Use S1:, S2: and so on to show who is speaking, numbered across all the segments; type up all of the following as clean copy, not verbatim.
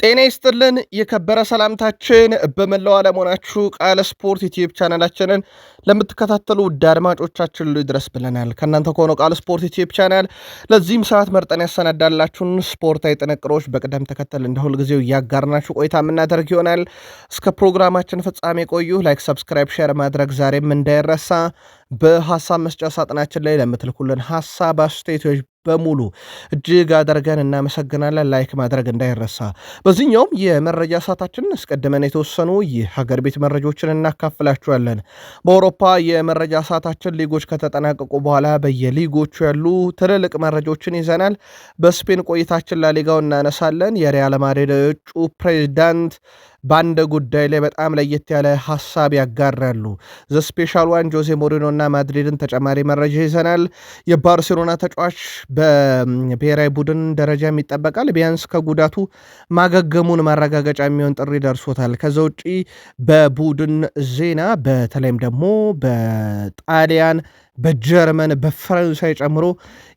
S1: ጤና ይስጥልን የከበረ ሰላምታችን በመላው ዓለም ሆናችሁ ቃል ስፖርት ዩቲዩብ ቻናላችንን ለምትከታተሉ ውድ አድማጮቻችን ድረስ ብለናል። ከእናንተ ከሆነው ቃል ስፖርት ዩቲዩብ ቻናል ለዚህም ሰዓት መርጠን ያሰናዳላችሁን ስፖርታዊ ጥንቅሮች በቅደም ተከተል እንደ ሁልጊዜው እያጋርናችሁ ቆይታ የምናደርግ ይሆናል። እስከ ፕሮግራማችን ፍጻሜ ቆዩ። ላይክ፣ ሰብስክራይብ፣ ሼር ማድረግ ዛሬም እንዳይረሳ። በሀሳብ መስጫ ሳጥናችን ላይ ለምትልኩልን ሀሳብ አስተያየቶች በሙሉ እጅግ አደርገን እናመሰግናለን። ላይክ ማድረግ እንዳይረሳ። በዚህኛውም የመረጃ ሰዓታችን አስቀድመን የተወሰኑ የሀገር ቤት መረጃዎችን እናካፍላችኋለን። በአውሮፓ የመረጃ ሰዓታችን ሊጎች ከተጠናቀቁ በኋላ በየሊጎቹ ያሉ ትልልቅ መረጃዎችን ይዘናል። በስፔን ቆይታችን ላሊጋው እናነሳለን። የሪያል ማድሪድ የእጩ ፕሬዚዳንት በአንድ ጉዳይ ላይ በጣም ለየት ያለ ሀሳብ ያጋራሉ። ዘስፔሻል ዋን ጆዜ ሞሪኖ እና ማድሪድን ተጨማሪ መረጃ ይዘናል። የባርሴሎና ተጫዋች በብሔራዊ ቡድን ደረጃ ይጠበቃል። ቢያንስ ከጉዳቱ ማገገሙን ማረጋገጫ የሚሆን ጥሪ ደርሶታል። ከዛ ውጪ በቡድን ዜና በተለይም ደግሞ በጣሊያን በጀርመን በፈረንሳይ ጨምሮ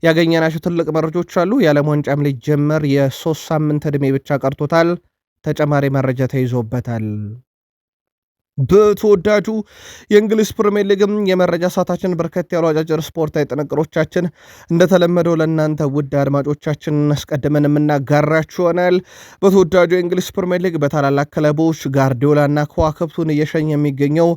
S1: ያገኘናቸው ትልቅ መረጃዎች አሉ። የዓለም ዋንጫም ሊጀመር የ3 ሳምንት ዕድሜ ብቻ ቀርቶታል። ተጨማሪ መረጃ ተይዞበታል። በተወዳጁ የእንግሊዝ ፕሪሚየር ሊግም የመረጃ ሰዓታችን በርከት ያሉ አጫጭር ስፖርታዊ ጥንቅሮቻችን እንደተለመደው ለእናንተ ውድ አድማጮቻችን አስቀድመን የምናጋራችሁ ይሆናል። በተወዳጁ የእንግሊዝ ፕሪሚየር ሊግ በታላላቅ ክለቦች ጋርዲዮላና ከዋክብቱን እየሸኘ የሚገኘው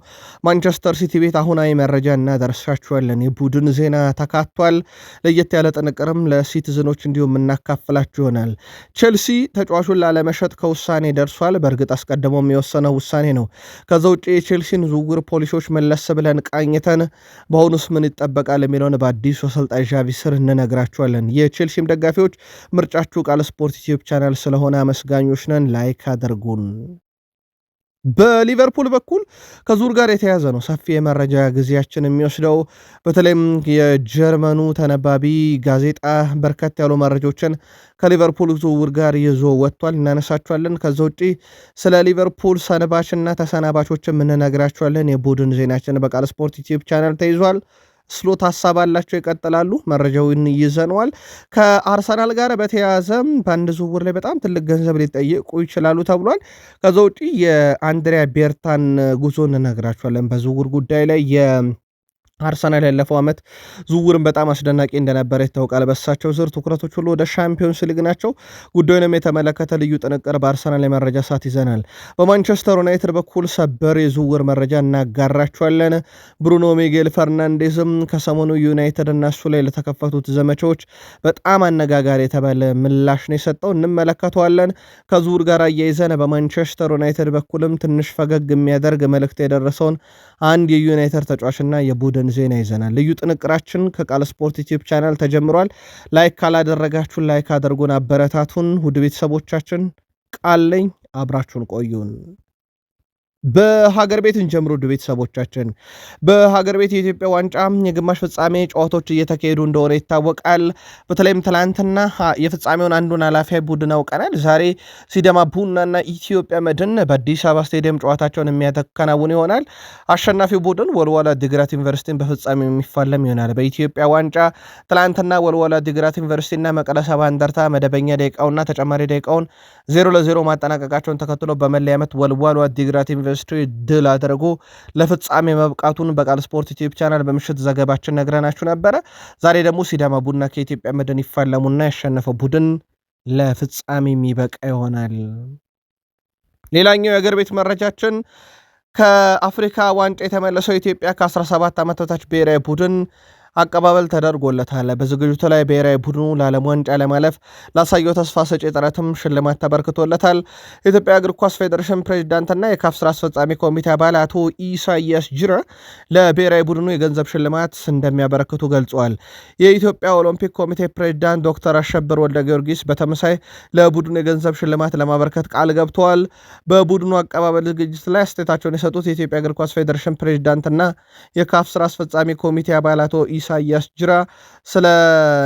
S1: ማንቸስተር ሲቲ ቤት አሁናዊ መረጃ እናደርሳችኋለን። የቡድን ዜና ተካቷል። ለየት ያለ ጥንቅርም ለሲቲዝኖች እንዲሁም እናካፍላችሁ ይሆናል። ቼልሲ ተጫዋቹን ላለመሸጥ ከውሳኔ ደርሷል። በእርግጥ አስቀድሞም የወሰነው ውሳኔ ነው። ከዛ ውጭ የቼልሲን ዝውውር ፖሊሶች መለስ ብለን ቃኝተን በአሁኑስ ምን ይጠበቃል የሚለውን በአዲሱ አሰልጣኝ ዣቪ ስር እንነግራችኋለን። የቼልሲም ደጋፊዎች ምርጫችሁ ቃል ስፖርት ዩቲዩብ ቻናል ስለሆነ አመስጋኞች ነን። ላይክ አድርጉን። በሊቨርፑል በኩል ከዙር ጋር የተያዘ ነው ሰፊ የመረጃ ጊዜያችን የሚወስደው። በተለይም የጀርመኑ ተነባቢ ጋዜጣ በርከት ያሉ መረጃዎችን ከሊቨርፑል ዝውውር ጋር ይዞ ወጥቷል፣ እናነሳቸዋለን። ከዛ ውጪ ስለ ሊቨርፑል ሰንባችና ተሰናባቾችም እንነግራቸዋለን። የቡድን ዜናችን በቃል ስፖርት ዩቲዩብ ቻናል ተይዟል። ስሎት ሀሳብ አላቸው ይቀጥላሉ። መረጃውን ይዘነዋል። ከአርሰናል ጋር በተያያዘም በአንድ ዝውውር ላይ በጣም ትልቅ ገንዘብ ሊጠየቁ ይችላሉ ተብሏል። ከዛ ውጪ የአንድሪያ ቤርታን ጉዞ እንነግራቸዋለን። በዝውውር ጉዳይ ላይ አርሰናል ያለፈው ዓመት ዝውውርን በጣም አስደናቂ እንደነበረ ይታወቃል። በሳቸው ዝር ትኩረቶች ሁሉ ወደ ሻምፒዮንስ ሊግ ናቸው። ጉዳዩንም የተመለከተ ልዩ ጥንቅር በአርሰናል የመረጃ ሰዓት ይዘናል። በማንቸስተር ዩናይትድ በኩል ሰበር የዝውውር መረጃ እናጋራቸዋለን። ብሩኖ ሚጌል ፈርናንዴዝም ከሰሞኑ ዩናይትድ እና እሱ ላይ ለተከፈቱት ዘመቻዎች በጣም አነጋጋሪ የተባለ ምላሽ ነው የሰጠው፣ እንመለከተዋለን። ከዝውውር ጋር አያይዘን በማንቸስተር ዩናይትድ በኩልም ትንሽ ፈገግ የሚያደርግ መልእክት የደረሰውን አንድ የዩናይትድ ተጫዋችና የቡድን ዜና ይዘናል። ልዩ ጥንቅራችን ከቃል ስፖርት ዩቲዩብ ቻናል ተጀምሯል። ላይክ ካላደረጋችሁን ላይክ አድርጉን፣ አበረታቱን። ውድ ቤተሰቦቻችን ቃለኝ አብራችሁን ቆዩን። በሀገር ቤት እንጀምሩ። ውድ ቤተሰቦቻችን በሀገር ቤት የኢትዮጵያ ዋንጫ የግማሽ ፍጻሜ ጨዋታዎች እየተካሄዱ እንደሆነ ይታወቃል። በተለይም ትላንትና የፍጻሜውን አንዱን አላፊ ቡድን አውቀናል። ዛሬ ሲዳማ ቡናና ኢትዮጵያ መድን በአዲስ አበባ ስቴዲየም ጨዋታቸውን የሚያከናውን ይሆናል። አሸናፊው ቡድን ወልዋሎ ዓዲግራት ዩኒቨርሲቲን በፍጻሜው የሚፋለም ይሆናል። በኢትዮጵያ ዋንጫ ትላንትና ወልዋሎ ዓዲግራት ዩኒቨርሲቲና መቀለ ሰባ እንደርታ መደበኛ ደቂቃውና ተጨማሪ ደቂቃውን 0-0 ማጠናቀቃቸውን ተከትሎ በመለያ ምት ወልዋሎ ዓዲግራት ዩኒቨርሲቲ ድል አድርጎ ለፍጻሜ መብቃቱን በቃል ስፖርት ዩቲዩብ ቻናል በምሽት ዘገባችን ነግረናችሁ ነበረ። ዛሬ ደግሞ ሲዳማ ቡና ከኢትዮጵያ መድን ይፋለሙና ያሸነፈው ቡድን ለፍጻሜ የሚበቃ ይሆናል። ሌላኛው የአገር ቤት መረጃችን ከአፍሪካ ዋንጫ የተመለሰው ኢትዮጵያ ከ17 ዓመት በታች ብሔራዊ ቡድን አቀባበል ተደርጎለታል። በዝግጅቱ ላይ ብሔራዊ ቡድኑ ለዓለም ዋንጫ ለማለፍ ላሳየው ተስፋ ሰጪ ጥረትም ሽልማት ተበርክቶለታል። የኢትዮጵያ እግር ኳስ ፌዴሬሽን ፕሬዚዳንትና የካፍ ስራ አስፈጻሚ ኮሚቴ አባል አቶ ኢሳያስ ጅራ ለብሔራዊ ቡድኑ የገንዘብ ሽልማት እንደሚያበረክቱ ገልጸዋል። የኢትዮጵያ ኦሎምፒክ ኮሚቴ ፕሬዚዳንት ዶክተር አሸብር ወልደ ጊዮርጊስ በተመሳይ ለቡድኑ የገንዘብ ሽልማት ለማበረከት ቃል ገብተዋል። በቡድኑ አቀባበል ዝግጅት ላይ አስተያየታቸውን የሰጡት የኢትዮጵያ እግር ኳስ ፌዴሬሽን ፕሬዚዳንትና የካፍ ስራ አስፈጻሚ ኮሚቴ አባል አቶ ኢሳያስ ጅራ ስለ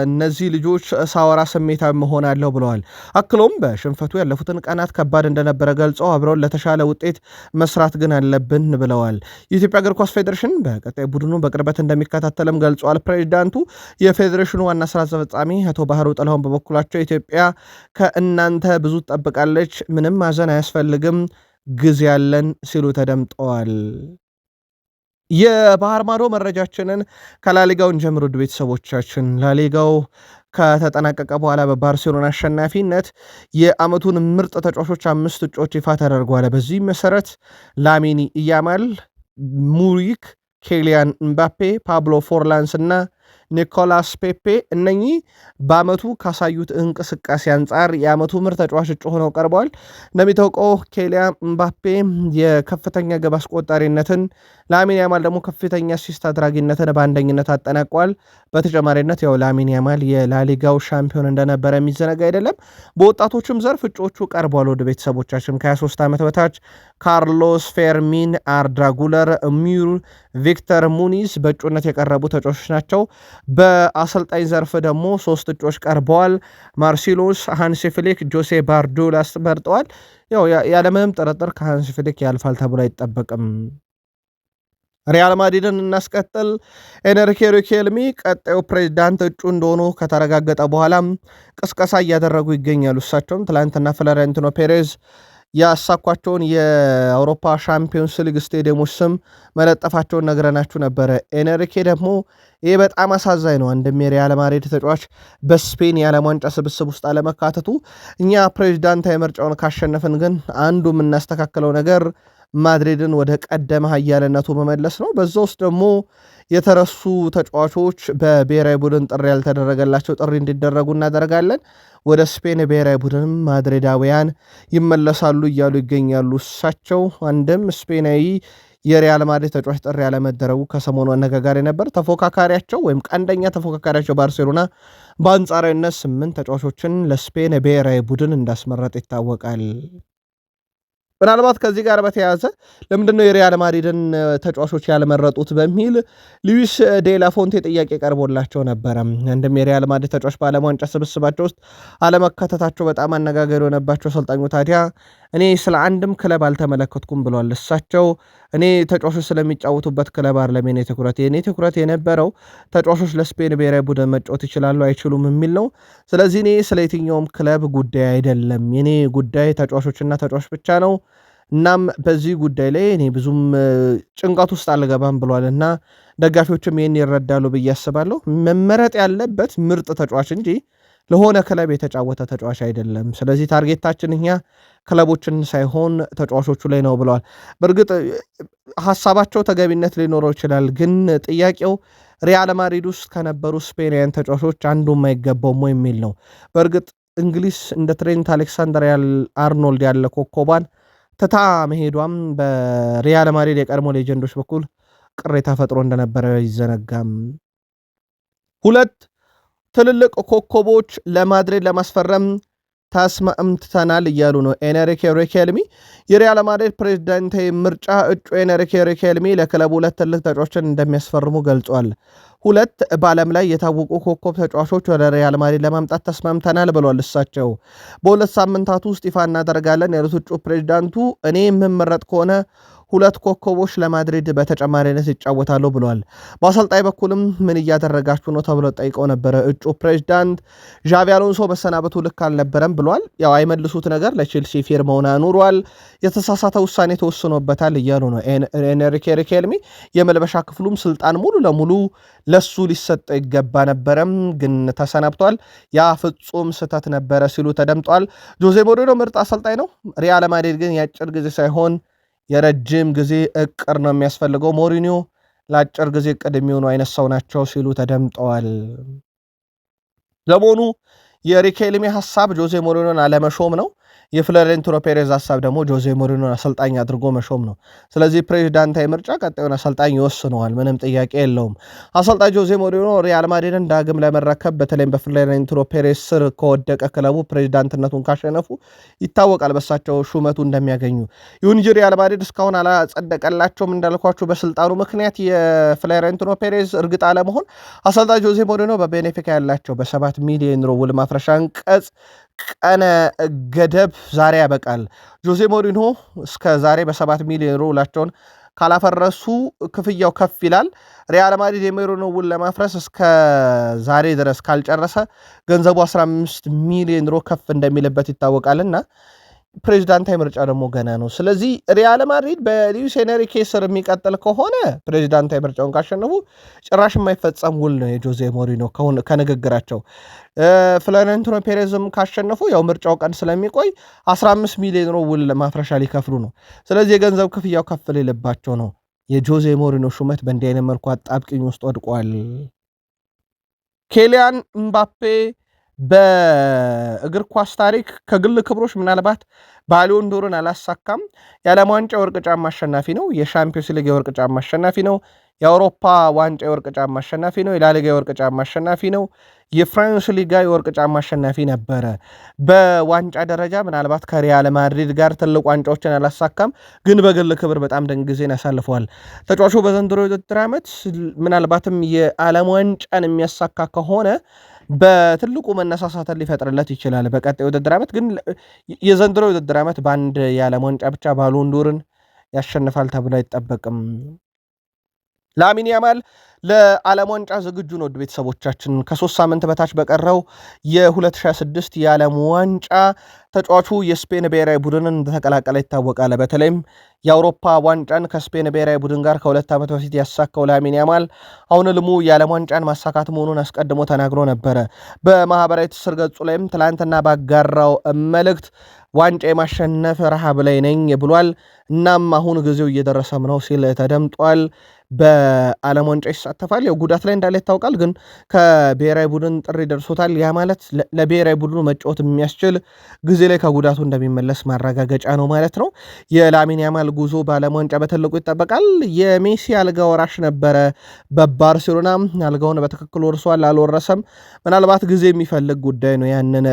S1: እነዚህ ልጆች ሳወራ ስሜታዊ መሆናለሁ ብለዋል። አክሎም በሽንፈቱ ያለፉትን ቀናት ከባድ እንደነበረ ገልጸው አብረውን ለተሻለ ውጤት መስራት ግን አለብን ብለዋል። የኢትዮጵያ እግር ኳስ ፌዴሬሽን በቀጣይ ቡድኑ በቅርበት እንደሚከታተልም ገልጸዋል። ፕሬዚዳንቱ የፌዴሬሽኑ ዋና ስራ አስፈጻሚ አቶ ባህሩ ጥላሁን በበኩላቸው ኢትዮጵያ ከእናንተ ብዙ ትጠብቃለች፣ ምንም ማዘን አያስፈልግም፣ ጊዜ ያለን ሲሉ ተደምጠዋል። የባህር ማዶ መረጃችንን ከላሊጋውን ጀምሮ ውድ ቤተሰቦቻችን ላሊጋው ከተጠናቀቀ በኋላ በባርሴሎና አሸናፊነት የዓመቱን ምርጥ ተጫዋቾች 5 እጩዎች ይፋ ተደርጓል። በዚህ መሰረት ላሚን ያማል፣ ሙሪክ፣ ኬሊያን ምባፔ፣ ፓብሎ ፎርላንስ እና ኒኮላስ ፔፔ እነኚህ በዓመቱ ካሳዩት እንቅስቃሴ አንጻር የዓመቱ ምርጥ ተጫዋች እጩ ሆነው ቀርበዋል። እንደሚታወቀው ኬሊያን ምባፔ የከፍተኛ ግብ አስቆጣሪነትን፣ ላሚን ያማል ደግሞ ከፍተኛ አሲስት አድራጊነትን በአንደኝነት አጠናቋል። በተጨማሪነት ያው ላሚን ያማል የላሊጋው ሻምፒዮን እንደነበረ የሚዘነጋ አይደለም። በወጣቶችም ዘርፍ እጩዎቹ ቀርበዋል። ወደ ቤተሰቦቻችን ከ23 ዓመት በታች ካርሎስ ፌርሚን፣ አርዳ ጉለር፣ ሚር፣ ቪክተር ሙኒዝ በእጩነት የቀረቡ ተጫዋቾች ናቸው። በአሰልጣኝ ዘርፍ ደግሞ 3 እጩዎች ቀርበዋል። ማርሲሎስ፣ ሃንሲ ፍሊክ፣ ጆሴ ባርዶላስ መርጠዋል። ያው ያለምንም ጥርጥር ከሃንሲ ፍሊክ ያልፋል ተብሎ አይጠበቅም። ሪያል ማድሪድን እናስቀጥል። ኤነሪኬ ሪኬልሚ ቀጣዩ ፕሬዚዳንት እጩ እንደሆኑ ከተረጋገጠ በኋላ ቅስቀሳ እያደረጉ ይገኛሉ። እሳቸውም ትላንትና ፍሎሬንቲኖ ፔሬዝ ያሳኳቸውን የአውሮፓ ሻምፒዮንስ ሊግ ስቴዲየሞች ስም መለጠፋቸውን ነግረናችሁ ነበረ። ኤነሪኬ ደግሞ ይህ በጣም አሳዛኝ ነው፣ አንድም የሪያል ማድሪድ ተጫዋች በስፔን የዓለም ዋንጫ ስብስብ ውስጥ አለመካተቱ። እኛ ፕሬዚዳንታዊ ምርጫውን ካሸነፍን ግን አንዱ የምናስተካክለው ነገር ማድሪድን ወደ ቀደመ ኃያልነቱ መመለስ ነው። በዛ ውስጥ ደግሞ የተረሱ ተጫዋቾች በብሔራዊ ቡድን ጥሪ ያልተደረገላቸው ጥሪ እንዲደረጉ እናደርጋለን። ወደ ስፔን ብሔራዊ ቡድንም ማድሪዳውያን ይመለሳሉ እያሉ ይገኛሉ። እሳቸው አንድም ስፔናዊ የሪያል ማድሪድ ተጫዋች ጥሪ ያለመደረጉ ከሰሞኑ አነጋጋሪ ነበር። ተፎካካሪያቸው ወይም ቀንደኛ ተፎካካሪያቸው ባርሴሎና በአንጻራዊነት 8 ተጫዋቾችን ለስፔን ብሔራዊ ቡድን እንዳስመረጥ ይታወቃል። ምናልባት ከዚህ ጋር በተያያዘ ለምንድነው የሪያል ማድሪድን ተጫዋቾች ያልመረጡት በሚል ሉዊስ ዴላ ፎንቴ ጥያቄ ቀርቦላቸው ነበረ። እንደም የሪያል ማድሪድ ተጫዋች በዓለም ዋንጫ ስብስባቸው ውስጥ አለመካተታቸው በጣም አነጋጋሪ የሆነባቸው አሰልጣኙ ታዲያ እኔ ስለ አንድም ክለብ አልተመለከትኩም ብሏል። እሳቸው እኔ ተጫዋቾች ስለሚጫወቱበት ክለብ አይደለም የኔ ትኩረት የነበረው ተጫዋቾች ለስፔን ብሔራዊ ቡድን መጫወት ይችላሉ አይችሉም የሚል ነው። ስለዚህ እኔ ስለ የትኛውም ክለብ ጉዳይ አይደለም፣ የኔ ጉዳይ ተጫዋቾችና ተጫዋች ብቻ ነው። እናም በዚህ ጉዳይ ላይ እኔ ብዙም ጭንቀት ውስጥ አልገባም ብሏል እና ደጋፊዎችም ይህን ይረዳሉ ብዬ አስባለሁ። መመረጥ ያለበት ምርጥ ተጫዋች እንጂ ለሆነ ክለብ የተጫወተ ተጫዋች አይደለም። ስለዚህ ታርጌታችን እኛ ክለቦችን ሳይሆን ተጫዋቾቹ ላይ ነው ብለዋል። በእርግጥ ሀሳባቸው ተገቢነት ሊኖረው ይችላል፣ ግን ጥያቄው ሪያል ማድሪድ ውስጥ ከነበሩ ስፔናውያን ተጫዋቾች አንዱ የማይገባውም የሚል ነው። በእርግጥ እንግሊዝ እንደ ትሬንት አሌክሳንደር አርኖልድ ያለ ኮከቧን ትታ መሄዷም በሪያል ማድሪድ የቀድሞ ሌጀንዶች በኩል ቅሬታ ፈጥሮ እንደነበረ ይዘነጋም። 2 ትልልቅ ኮከቦች ለማድሪድ ለማስፈረም ተስማምተናል እያሉ ነው ኤነሪኬ ሪኬልሚ። የሪያል ማድሪድ ፕሬዚዳንታዊ ምርጫ እጩ ኤነሪኬ ሪኬልሚ ለክለቡ 2 ትልቅ ተጫዋቾችን እንደሚያስፈርሙ ገልጿል። 2 በዓለም ላይ የታወቁ ኮከብ ተጫዋቾች ወደ ሪያል ማድሪድ ለማምጣት ተስማምተናል ብሏል። እሳቸው በ2 ሳምንታት ውስጥ ይፋ እናደርጋለን ያሉት እጩ ፕሬዚዳንቱ እኔ የምመረጥ ከሆነ 2 ኮከቦች ለማድሪድ በተጨማሪነት ይጫወታሉ ብለዋል። በአሰልጣኝ በኩልም ምን እያደረጋችሁ ነው ተብሎ ጠይቀው ነበረ። እጩ ፕሬዚዳንት ዣቪ አሎንሶ መሰናበቱ ልክ አልነበረም ብለዋል። ያው አይመልሱት ነገር ለቼልሲ ፊርማውን አኑሯል፣ የተሳሳተ ውሳኔ ተወስኖበታል እያሉ ነው ኤነሪኬ ሪኬልሚ። የመልበሻ ክፍሉም ስልጣን ሙሉ ለሙሉ ለሱ ሊሰጠው ይገባ ነበረም፣ ግን ተሰናብቷል። ያ ፍጹም ስህተት ነበረ ሲሉ ተደምጧል። ጆዜ ሞሪኖ ምርጥ አሰልጣኝ ነው። ሪያል ማድሪድ ግን የአጭር ጊዜ ሳይሆን የረጅም ጊዜ እቅድ ነው የሚያስፈልገው። ሞሪኒዮ ለአጭር ጊዜ እቅድ የሚሆኑ አይነት ሰው ናቸው ሲሉ ተደምጠዋል። ለመሆኑ የሪኬልሚ ሐሳብ ጆዜ ሞሪኒዮን አለመሾም ነው። የፍሎሬንቲኖ ፔሬዝ ሐሳብ ደግሞ ጆዜ ሞሪኖን አሰልጣኝ አድርጎ መሾም ነው። ስለዚህ ፕሬዚዳንታዊ ምርጫ ቀጣዩን አሰልጣኝ ይወስነዋል፣ ምንም ጥያቄ የለውም። አሰልጣኝ ጆዜ ሞሪኖ ሪያል ማድሪድን ዳግም ለመረከብ በተለይም በፍሎሬንቲኖ ፔሬዝ ስር ከወደቀ ክለቡ ፕሬዚዳንትነቱን ካሸነፉ ይታወቃል በሳቸው ሹመቱ እንደሚያገኙ። ይሁን እንጂ ሪያል ማድሪድ እስካሁን አላጸደቀላቸውም እንዳልኳችሁ በስልጣኑ ምክንያት የፍሎሬንቲኖ ፔሬዝ እርግጥ አለመሆን አሰልጣኝ ጆዜ ሞሪኖ በቤኔፊካ ያላቸው በ7 ሚሊዮን ዩሮ ውል ማፍረሻ አንቀጽ ቀነ ገደብ ዛሬ ያበቃል። ጆዜ ሞሪኖ እስከ ዛሬ በ7 ሚሊዮን ዩሮ ውላቸውን ካላፈረሱ ክፍያው ከፍ ይላል። ሪያል ማድሪድ የሞሪኖ ውል ለማፍረስ እስከ ዛሬ ድረስ ካልጨረሰ ገንዘቡ 15 ሚሊዮን ዩሮ ከፍ እንደሚልበት ይታወቃልና ፕሬዚዳንታዊ ምርጫ ደግሞ ገና ነው። ስለዚህ ሪያል ማድሪድ በሉዊስ ኤንሪኬ ስር የሚቀጥል ከሆነ ፕሬዚዳንታዊ ምርጫውን ካሸነፉ ጭራሽ የማይፈጸም ውል ነው የጆዜ ሞሪኖ ከንግግራቸው። ፍሎሬንቲኖ ፔሬዝም ካሸነፉ ያው ምርጫው ቀን ስለሚቆይ 15 ሚሊዮን ውል ማፍረሻ ሊከፍሉ ነው። ስለዚህ የገንዘብ ክፍያው ከፍ ሊልባቸው ነው። የጆዜ ሞሪኖ ሹመት በእንዲህ አይነት መልኩ አጣብቂኝ ውስጥ ወድቋል። ኬሊያን ምባፔ በእግር ኳስ ታሪክ ከግል ክብሮች ምናልባት ባሎን ዶርን አላሳካም። የዓለም ዋንጫ የወርቅ ጫማ አሸናፊ ነው። የሻምፒዮንስ ሊግ የወርቅ ጫማ አሸናፊ ነው። የአውሮፓ ዋንጫ የወርቅ ጫማ አሸናፊ ነው። የላሊጋ የወርቅ ጫማ አሸናፊ ነው። የፍራንስ ሊጋ የወርቅ ጫማ አሸናፊ ነበረ። በዋንጫ ደረጃ ምናልባት ከሪያል ማድሪድ ጋር ትልቅ ዋንጫዎችን አላሳካም፣ ግን በግል ክብር በጣም ደንቅ ጊዜን ያሳልፈዋል። ተጫዋቹ በዘንድሮ የውድድር ዓመት ምናልባትም የዓለም ዋንጫን የሚያሳካ ከሆነ በትልቁ መነሳሳትን ሊፈጥርለት ይችላል። በቀጣይ ውድድር ዓመት ግን የዘንድሮ ውድድር ዓመት በአንድ የዓለም ዋንጫ ብቻ ባሎን ዶርን ያሸንፋል ተብሎ አይጠበቅም። ላሚን ያማል ለዓለም ዋንጫ ዝግጁ ነው። ቤተሰቦቻችን ከ3 ሳምንት በታች በቀረው የ2026 የዓለም ዋንጫ ተጫዋቹ የስፔን ብሔራዊ ቡድንን እንደተቀላቀለ ይታወቃል። በተለይም የአውሮፓ ዋንጫን ከስፔን ብሔራዊ ቡድን ጋር ከ2 ዓመት በፊት ያሳካው ላሚን ያማል አሁን ልሙ የዓለም ዋንጫን ማሳካት መሆኑን አስቀድሞ ተናግሮ ነበረ። በማህበራዊ ትስስር ገጹ ላይም ትላንትና ባጋራው መልእክት ዋንጫ የማሸነፍ ረሃብ ላይ ነኝ ብሏል። እናም አሁን ጊዜው እየደረሰም ነው ሲል ተደምጧል። በዓለም ዋንጫ ይሳተፋል። ያው ጉዳት ላይ እንዳለ ይታወቃል፣ ግን ከብሔራዊ ቡድን ጥሪ ደርሶታል። ያ ማለት ለብሔራዊ ቡድኑ መጫወት የሚያስችል ጊዜ ላይ ከጉዳቱ እንደሚመለስ ማረጋገጫ ነው ማለት ነው። የላሚን ያማል ጉዞ በዓለም ዋንጫ በትልቁ ይጠበቃል። የሜሲ አልጋ ወራሽ ነበረ በባርሴሎና። አልጋውን በትክክል ወርሷል አልወረሰም፣ ምናልባት ጊዜ የሚፈልግ ጉዳይ ነው ያንን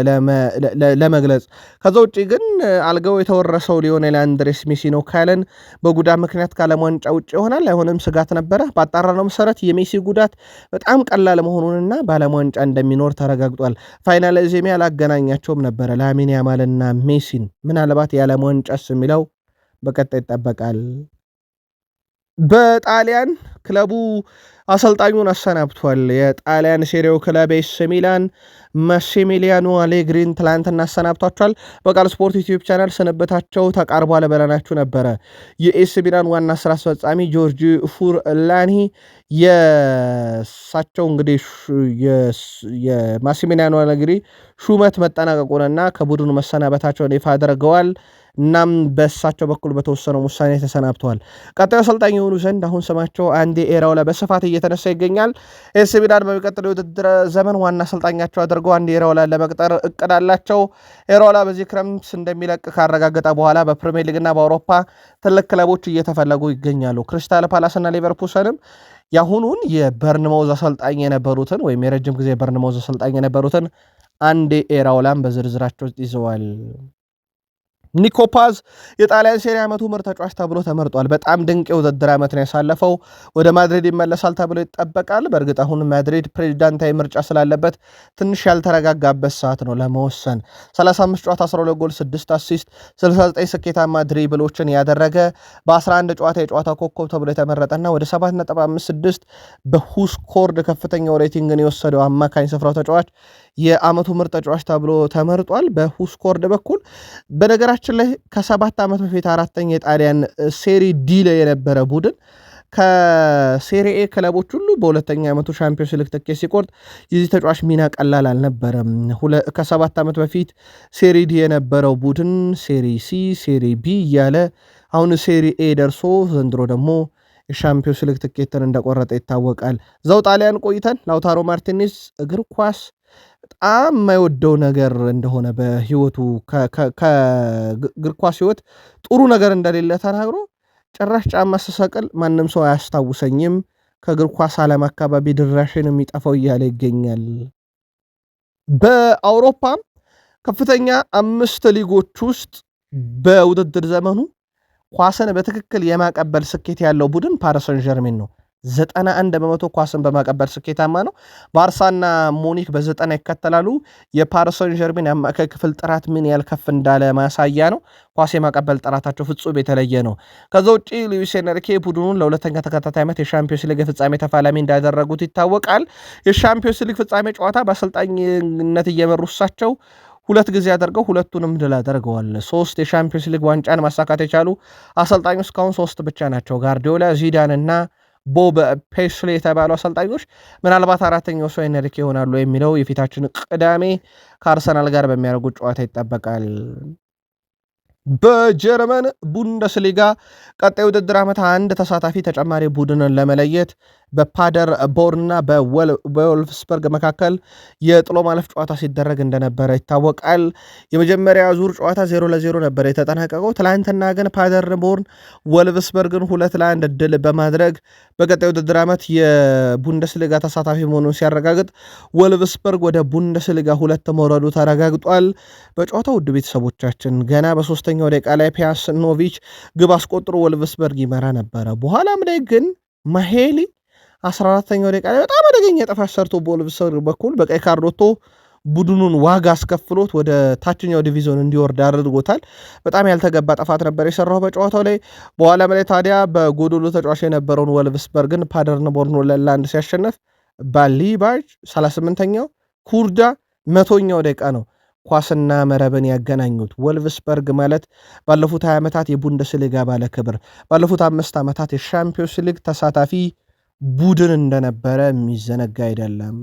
S1: ለመግለጽ። ከዛ ውጭ ግን አልጋው የተወረሰው ሊዮኔል አንድሬስ ሜሲ ነው ካለን በጉዳት ምክንያት ከዓለም ዋንጫ ውጭ ይሆናል አይሆንም ስጋት ነበረ። ባጣራነው መሰረት የሜሲ ጉዳት በጣም ቀላል መሆኑንና በዓለም ዋንጫ እንደሚኖር ተረጋግጧል። ፋይናሊዝም ያላገናኛቸውም ነበረ ላሚን ያማልና ሜሲን። ምናልባት የዓለም ዋንጫስ የሚለው በቀጣይ ይጠበቃል። በጣሊያን ክለቡ አሰልጣኙን አሰናብቷል። የጣሊያን ሴሪው ክለብ ኤስ ሚላን ማሲሚሊያኖ አሌግሪን ትላንትና አሰናብቷቸዋል። በቃል ስፖርት ዩቲዩብ ቻናል ስንብታቸው ተቃርቧል ብለናችሁ ነበረ። የኤስ ሚላን ዋና ስራ አስፈጻሚ ጆርጂ ፉርላኒ የሳቸው እንግዲህ የማሲሚሊያኖ አሌግሪ ሹመት መጠናቀቁንና ከቡድኑ መሰናበታቸውን ይፋ አድርገዋል። እናም በእሳቸው በኩል በተወሰነው ውሳኔ ተሰናብተዋል። ቀጣዩ አሰልጣኝ የሆኑ ዘንድ አሁን ስማቸው አንዴ ኤራውላ በስፋት እየተነሳ ይገኛል። ኤስ ሚላን በሚቀጥለው የውድድር ዘመን ዋና አሰልጣኛቸው አድርገው አንዴ ኤራውላ ለመቅጠር እቅድ አላቸው። ኤራውላ በዚህ ክረምት እንደሚለቅ ካረጋገጠ በኋላ በፕሪሚየር ሊግና በአውሮፓ ትልቅ ክለቦች እየተፈለጉ ይገኛሉ። ክሪስታል ፓላስና ሊቨርፑልንም የአሁኑን የበርንማውዝ አሰልጣኝ የነበሩትን ወይም የረጅም ጊዜ በርንማውዝ አሰልጣኝ የነበሩትን አንዴ ኤራውላን በዝርዝራቸው ውስጥ ይዘዋል። ኒኮ ፓዝ የጣሊያን ሴሪ ዓመቱ ምርጥ ተጫዋች ተብሎ ተመርጧል። በጣም ድንቅ የውድድር ዓመት ነው ያሳለፈው። ወደ ማድሪድ ይመለሳል ተብሎ ይጠበቃል። በእርግጥ አሁን ማድሪድ ፕሬዚዳንታዊ ምርጫ ስላለበት ትንሽ ያልተረጋጋበት ሰዓት ነው ለመወሰን። 35 ጨዋታ 12 ጎል 6 አሲስት 69 ስኬታማ ድሪብሎችን ያደረገ በ11 ጨዋታ የጨዋታ ኮከብ ተብሎ የተመረጠና ወደ 7.56 በሁስኮርድ ከፍተኛው ሬቲንግን የወሰደው አማካኝ ስፍራው ተጫዋች የዓመቱ ምርጥ ተጫዋች ተብሎ ተመርጧል። በሁስኮርድ በኩል በነገራችን ላይ ከ7 ዓመት በፊት አራተኛ የጣሊያን ሴሪ ዲ ላይ የነበረ ቡድን ከሴሪኤ ክለቦች ሁሉ በሁለተኛ ዓመቱ ሻምፒዮንስ ሊግ ትኬት ሲቆርጥ የዚህ ተጫዋች ሚና ቀላል አልነበረም። ከ7 ዓመት በፊት ሴሪ ዲ የነበረው ቡድን ሴሪ ሲ፣ ሴሪ ቢ እያለ አሁን ሴሪ ኤ ደርሶ ዘንድሮ ደግሞ የሻምፒዮንስ ሊግ ትኬትን እንደቆረጠ ይታወቃል። እዛው ጣሊያን ቆይተን ላውታሮ ማርቲኔዝ እግር ኳስ በጣም የማይወደው ነገር እንደሆነ በህይወቱ ከእግር ኳስ ህይወት ጥሩ ነገር እንደሌለ ተናግሮ ጭራሽ ጫማ ስሰቅል ማንም ሰው አያስታውሰኝም፣ ከእግር ኳስ ዓለም አካባቢ ድራሽን የሚጠፋው እያለ ይገኛል። በአውሮፓም ከፍተኛ 5 ሊጎች ውስጥ በውድድር ዘመኑ ኳስን በትክክል የማቀበል ስኬት ያለው ቡድን ፓሪስ ሰን ዠርሜን ነው። 91% ኳስን በማቀበል ስኬታማ ነው። ባርሳና ሙኒክ በ90 ይከተላሉ። የፓሪስ ሰን ዠርሜን የአማካይ ክፍል ጥራት ምን ያህል ከፍ እንዳለ ማሳያ ነው። ኳስ የማቀበል ጥራታቸው ፍጹም የተለየ ነው። ከዛ ውጪ ሉዊስ ኤንሪኬ ቡድኑን ለሁለተኛ ተከታታይ ዓመት የሻምፒዮንስ ሊግ ፍጻሜ ተፋላሚ እንዳደረጉት ይታወቃል። የሻምፒዮንስ ሊግ ፍጻሜ ጨዋታ በአሰልጣኝነት እየመሩ እሳቸው 2 ጊዜ አድርገው ሁለቱንም ድል አድርገዋል። 3 የሻምፒዮንስ ሊግ ዋንጫን ማሳካት የቻሉ አሰልጣኞች እስካሁን 3 ብቻ ናቸው። ጋርዲዮላ፣ ዚዳን እና ቦብ ፔስሌ የተባሉ አሰልጣኞች። ምናልባት አራተኛው ሰው ኤንሪኬ ይሆናሉ የሚለው የፊታችን ቅዳሜ ከአርሰናል ጋር በሚያደርጉት ጨዋታ ይጠበቃል። በጀርመን ቡንደስሊጋ ቀጣይ ውድድር ዓመት አንድ ተሳታፊ ተጨማሪ ቡድንን ለመለየት በፓደር ቦርንና በወልፍስበርግ መካከል የጥሎ ማለፍ ጨዋታ ሲደረግ እንደነበረ ይታወቃል። የመጀመሪያ ዙር ጨዋታ 0-0 ነበር የተጠናቀቀው። ትላንትና ግን ፓደር ቦርን ወልፍስበርግን 2-1 ድል በማድረግ በቀጣይ ውድድር ዓመት የቡንደስሊጋ ተሳታፊ መሆኑን ሲያረጋግጥ ወልፍስበርግ ወደ ቡንደስሊጋ 2 መውረዱ ተረጋግጧል። በጨዋታው ውድ ቤተሰቦቻችን ገና በሶስተኛው ደቂቃ ላይ ፒያስኖቪች ግብ አስቆጥሮ ወልፍስበርግ ይመራ ነበረ። በኋላም ላይ ግን ማሄሊ 14ኛው ደቂቃ ላይ በጣም አደገኛ ጥፋት ሰርቶ በወልፍስበርግ በኩል በቀይ ካርድ ወጥቶ ቡድኑን ዋጋ አስከፍሎት ወደ ታችኛው ዲቪዥን እንዲወርድ አድርጎታል። በጣም ያልተገባ ጥፋት ነበር የሰራው በጨዋታው ላይ። በኋላም ላይ ታዲያ በጎዶሎ ተጫዋች የነበረውን ወልፍስበርግን ፓደርንቦርን 2-1 ሲያሸነፍ ባሊባጅ 38ኛው ኩርዳ 100ኛው ደቂቃ ነው ኳስና መረብን ያገናኙት። ወልፍስበርግ ማለት ባለፉት 20 ዓመታት የቡንደስሊጋ ባለ ክብር፣ ባለፉት 5 ዓመታት የሻምፒዮንስ ሊግ ተሳታፊ ቡድን እንደነበረ የሚዘነጋ አይደለም።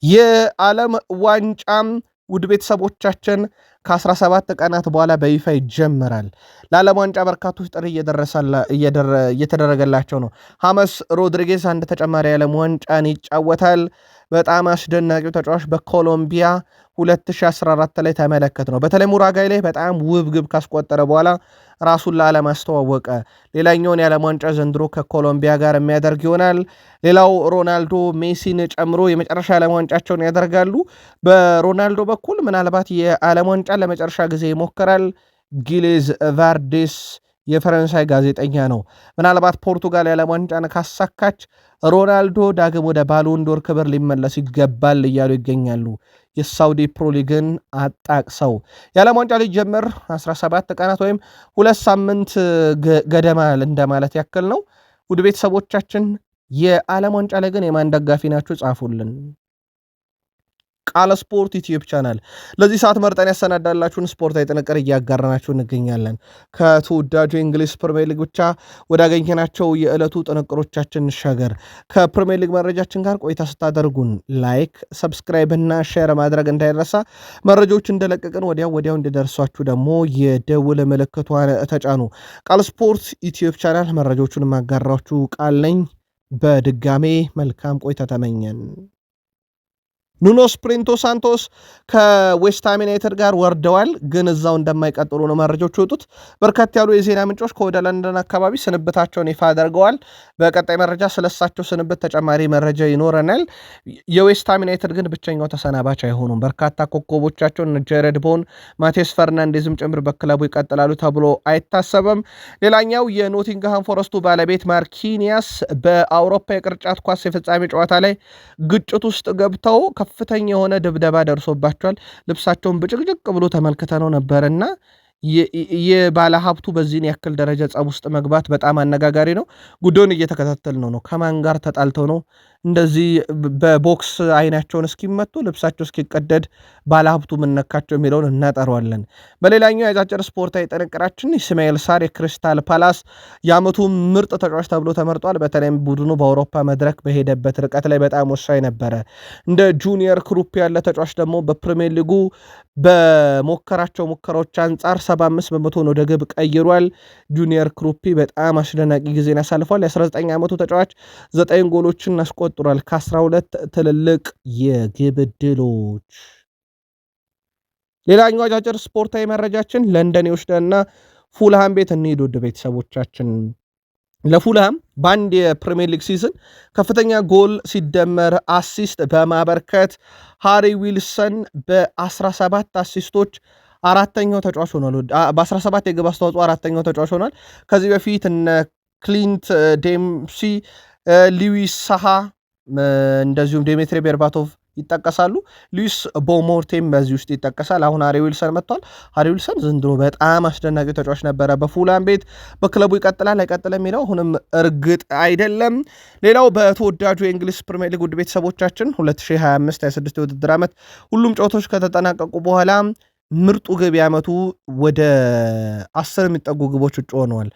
S1: የዓለም ዋንጫም ውድ ቤተሰቦቻችን ከ17 ቀናት በኋላ በይፋ ይጀምራል። ለዓለም ዋንጫ በርካቶች ጥሪ እየተደረገላቸው ነው። ሐመስ ሮድሪጌዝ አንድ ተጨማሪ የዓለም ዋንጫን ይጫወታል። በጣም አስደናቂው ተጫዋች በኮሎምቢያ 2014 ላይ ተመለከት ነው። በተለይ ሙራጋይ ላይ በጣም ውብ ግብ ካስቆጠረ በኋላ ራሱን ለዓለም አስተዋወቀ። ሌላኛውን የዓለም ዋንጫ ዘንድሮ ከኮሎምቢያ ጋር የሚያደርግ ይሆናል። ሌላው ሮናልዶ ሜሲን ጨምሮ የመጨረሻ የዓለም ዋንጫቸውን ያደርጋሉ። በሮናልዶ በኩል ምናልባት የዓለም ዋንጫ ለመጨረሻ ጊዜ ይሞክራል። ጊሌዝ ቫርዴስ የፈረንሳይ ጋዜጠኛ ነው። ምናልባት ፖርቱጋል የዓለም ዋንጫን ካሳካች ሮናልዶ ዳግም ወደ ባሎንዶር ክብር ሊመለስ ይገባል እያሉ ይገኛሉ። የሳውዲ ፕሮሊግን አጣቅሰው የዓለም ዋንጫ ሊጀምር 17 ቀናት ወይም 2 ሳምንት ገደማ እንደማለት ያክል ነው። ውድ ቤተሰቦቻችን የዓለም ዋንጫ ላይ ግን የማን ደጋፊ ናችሁ? ጻፉልን። ቃል ስፖርት ዩቲዩብ ቻናል ለዚህ ሰዓት መርጠን ያሰናዳላችሁን ስፖርታዊ ጥንቅር እያጋራናችሁ እንገኛለን። ከተወዳጁ የእንግሊዝ ፕሪሚየር ሊግ ብቻ ወዳገኘናቸው የዕለቱ ጥንቅሮቻችን እንሻገር። ከፕሪሚየር ሊግ መረጃችን ጋር ቆይታ ስታደርጉን ላይክ፣ ሰብስክራይብ እና ሼር ማድረግ እንዳይረሳ። መረጃዎች እንደለቀቅን ወዲያው እንዲደርሷችሁ ደግሞ የደውል ምልክቷን ተጫኑ። ቃል ስፖርት ዩቲዩብ ቻናል መረጃዎቹን ማጋራችሁ ቃል ነኝ። በድጋሜ መልካም ቆይታ ተመኘን። ኑኖ ስፕሪንቶ ሳንቶስ ከዌስትሃም ዩናይትድ ጋር ወርደዋል፣ ግን እዛው እንደማይቀጥሉ ነው መረጃዎች ወጡት። በርከት ያሉ የዜና ምንጮች ከወደ ለንደን አካባቢ ስንብታቸውን ይፋ አድርገዋል። በቀጣይ መረጃ ስለሳቸው ስንብት ተጨማሪ መረጃ ይኖረናል። የዌስትሃም ዩናይትድ ግን ብቸኛው ተሰናባች አይሆኑም። በርካታ ኮከቦቻቸውን ጀረድ ቦን፣ ማቴስ ፈርናንዴዝም ጭምር በክለቡ ይቀጥላሉ ተብሎ አይታሰብም። ሌላኛው የኖቲንግሃም ፎረስቱ ባለቤት ማርኪኒያስ በአውሮፓ የቅርጫት ኳስ የፍጻሜ ጨዋታ ላይ ግጭት ውስጥ ገብተው ከፍተኛ የሆነ ድብደባ ደርሶባቸዋል። ልብሳቸውን ብጭቅጭቅ ብሎ ተመልክተነው ነበርና የባለ ሀብቱ በዚህን ያክል ደረጃ ጸብ ውስጥ መግባት በጣም አነጋጋሪ ነው። ጉዳዩን እየተከታተል ነው። ከማን ጋር ተጣልተው ነው እንደዚህ በቦክስ አይናቸውን እስኪመቱ ልብሳቸው እስኪቀደድ ባለሀብቱ ምነካቸው የሚለውን እናጠረዋለን። በሌላኛው የአጫጭር ስፖርታዊ ጥንቅራችን ኢስማኤል ሳር የክሪስታል ፓላስ የዓመቱ ምርጥ ተጫዋች ተብሎ ተመርጧል። በተለይም ቡድኑ በአውሮፓ መድረክ በሄደበት ርቀት ላይ በጣም ወሳኝ ነበረ። እንደ ጁኒየር ክሩፕ ያለ ተጫዋች ደግሞ በፕሪሚየር ሊጉ በሞከራቸው ሙከራዎች አንጻር 75 በመቶን ወደ ግብ ቀይሯል። ጁኒየር ክሩፒ በጣም አስደናቂ ጊዜን ያሳልፏል። የ19 ዓመቱ ተጫዋች 9 ጎሎችን አስቆጥሯል ከ12 ትልልቅ የግብ ዕድሎች። ሌላኛው አጫጭር ስፖርታዊ መረጃችን ለንደን ይወስደንና ፉልሃም ቤት እንሂድ። ውድ ቤተሰቦቻችን ለፉልሃም በአንድ የፕሪሚየር ሊግ ሲዝን ከፍተኛ ጎል ሲደመር አሲስት በማበርከት ሃሪ ዊልሰን በ17 አሲስቶች አራተኛው ተጫዋች ሆኗል። በ17 የግብ አስተዋጽኦ አራተኛው ተጫዋች ሆኗል። ከዚህ በፊት እነ ክሊንት ዴምሲ፣ ሊዊስ ሳሃ እንደዚሁም ዴሜትሪ ቤርባቶቭ ይጠቀሳሉ። ሉዊስ ቦሞርቴም በዚህ ውስጥ ይጠቀሳል። አሁን ሃሪ ዊልሰን መጥቷል። ሃሪ ዊልሰን ዘንድሮ በጣም አስደናቂ ተጫዋች ነበረ። በፉላም ቤት በክለቡ ይቀጥላል አይቀጥልም የሚለው አሁንም እርግጥ አይደለም። ሌላው በተወዳጁ የእንግሊዝ ፕሪሚየር ሊግ ውድ ቤተሰቦቻችን 2025/26 የውድድር ዓመት ሁሉም ጨዋታዎች ከተጠናቀቁ በኋላ ምርጡ ግብ ዓመቱ ወደ 10 የሚጠጉ ግቦች ውጭ ሆነዋል።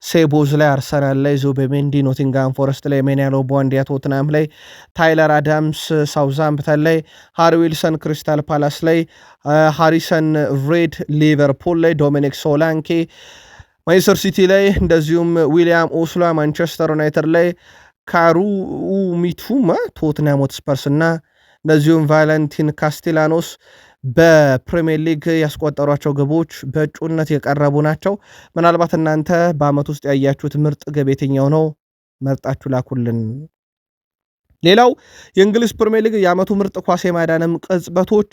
S1: ሴቦዝ ላይ፣ አርሰናል ላይ፣ ዙቤሜንዲ ኖቲንጋም ፎረስት ላይ፣ ሜኒያሎ ቡዋንዲያ ቶትናም ላይ፣ ታይለር አዳምስ ሳውዛምፕተን ላይ፣ ሃሪ ዊልሰን ክሪስታል ፓላስ ላይ፣ ሃሪሰን ሬድ ሊቨርፑል ላይ፣ ዶሚኒክ ሶላንኬ ማንቸስተር ሲቲ ላይ፣ እንደዚሁም ዊሊያም ኦስላ ማንቸስተር ዩናይትድ ላይ፣ ካሩ ሚቱማ ቶትናም ሆትስፐርስ እና እንደዚሁም ቫለንቲን ካስቴላኖስ በፕሪሚየር ሊግ ያስቆጠሯቸው ግቦች በእጩነት የቀረቡ ናቸው። ምናልባት እናንተ በዓመት ውስጥ ያያችሁት ምርጥ ግብ የትኛው ነው? መርጣችሁ ላኩልን። ሌላው የእንግሊዝ ፕሪሚየር ሊግ የዓመቱ ምርጥ ኳስ የማዳንም ቅጽበቶች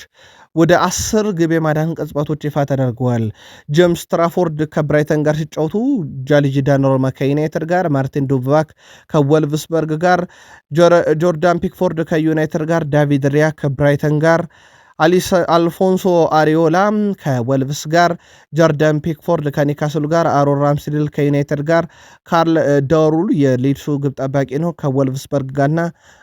S1: ወደ 10 ግብ የማዳን ቅጽበቶች ይፋ ተደርገዋል። ጄምስ ትራፎርድ ከብራይተን ጋር ሲጫወቱ፣ ጃሊጂ ዳኖርማ ከዩናይትድ ጋር፣ ማርቲን ዱብባክ ከወልቭስበርግ ጋር፣ ጆርዳን ፒክፎርድ ከዩናይትድ ጋር፣ ዳቪድ ሪያ ከብራይተን ጋር፣ አልፎንሶ አሪዮላ ከወልቭስ ጋር፣ ጆርዳን ፒክፎርድ ከኒካስል ጋር፣ አሮን ራምስዴል ከዩናይትድ ጋር፣ ካርል ዳሩል የሊድሱ ግብ ጠባቂ ነው ከወልቭስበርግ ጋርና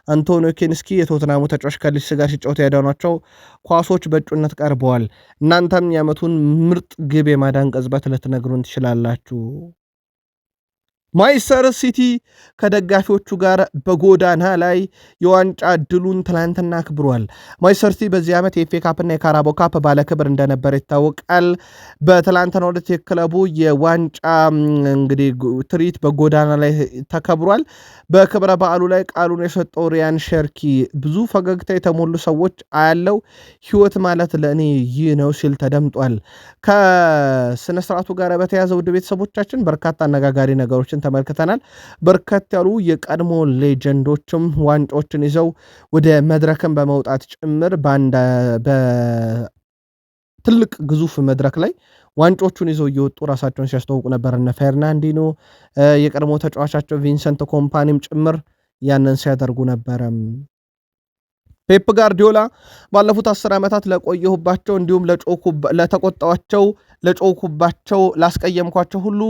S1: አንቶኒዮ ኬንስኪ የቶትናሙ ተጫዋች ከሊድስ ጋር ሲጫወቱ ያዳኗቸው ኳሶች በእጩነት ቀርበዋል። እናንተም የዓመቱን ምርጥ ግብ የማዳን ቅጽበት ልትነግሩን ትችላላችሁ። ማንቸስተር ሲቲ ከደጋፊዎቹ ጋር በጎዳና ላይ የዋንጫ ድሉን ትላንትና አክብሯል። ማንቸስተር ሲቲ በዚህ ዓመት የኤፍኤ ካፕና የካራቦ ካፕ ባለክብር እንደነበር ይታወቃል። በትላንትናው ዕለት የክለቡ የዋንጫ እንግዲህ ትርኢት በጎዳና ላይ ተከብሯል። በክብረ በዓሉ ላይ ቃሉን የሰጠው ሪያን ሸርኪ ብዙ ፈገግታ የተሞሉ ሰዎች አያለው፣ ህይወት ማለት ለእኔ ይህ ነው ሲል ተደምጧል። ከስነስርዓቱ ጋር በተያዘ ውድ ቤተሰቦቻችን በርካታ አነጋጋሪ ነገሮችን ተመልክተናል። በርከት ያሉ የቀድሞ ሌጀንዶችም ዋንጫዎችን ይዘው ወደ መድረክን በመውጣት ጭምር በትልቅ ግዙፍ መድረክ ላይ ዋንጫዎቹን ይዘው እየወጡ ራሳቸውን ሲያስተዋውቁ ነበር። እነ ፌርናንዲኖ የቀድሞ ተጫዋቻቸው ቪንሰንት ኮምፓኒም ጭምር ያንን ሲያደርጉ ነበረ። ፔፕ ጋርዲዮላ ባለፉት 10 ዓመታት ለቆየሁባቸው እንዲሁም ለጮኩባቸው ላስቀየምኳቸው ሁሉ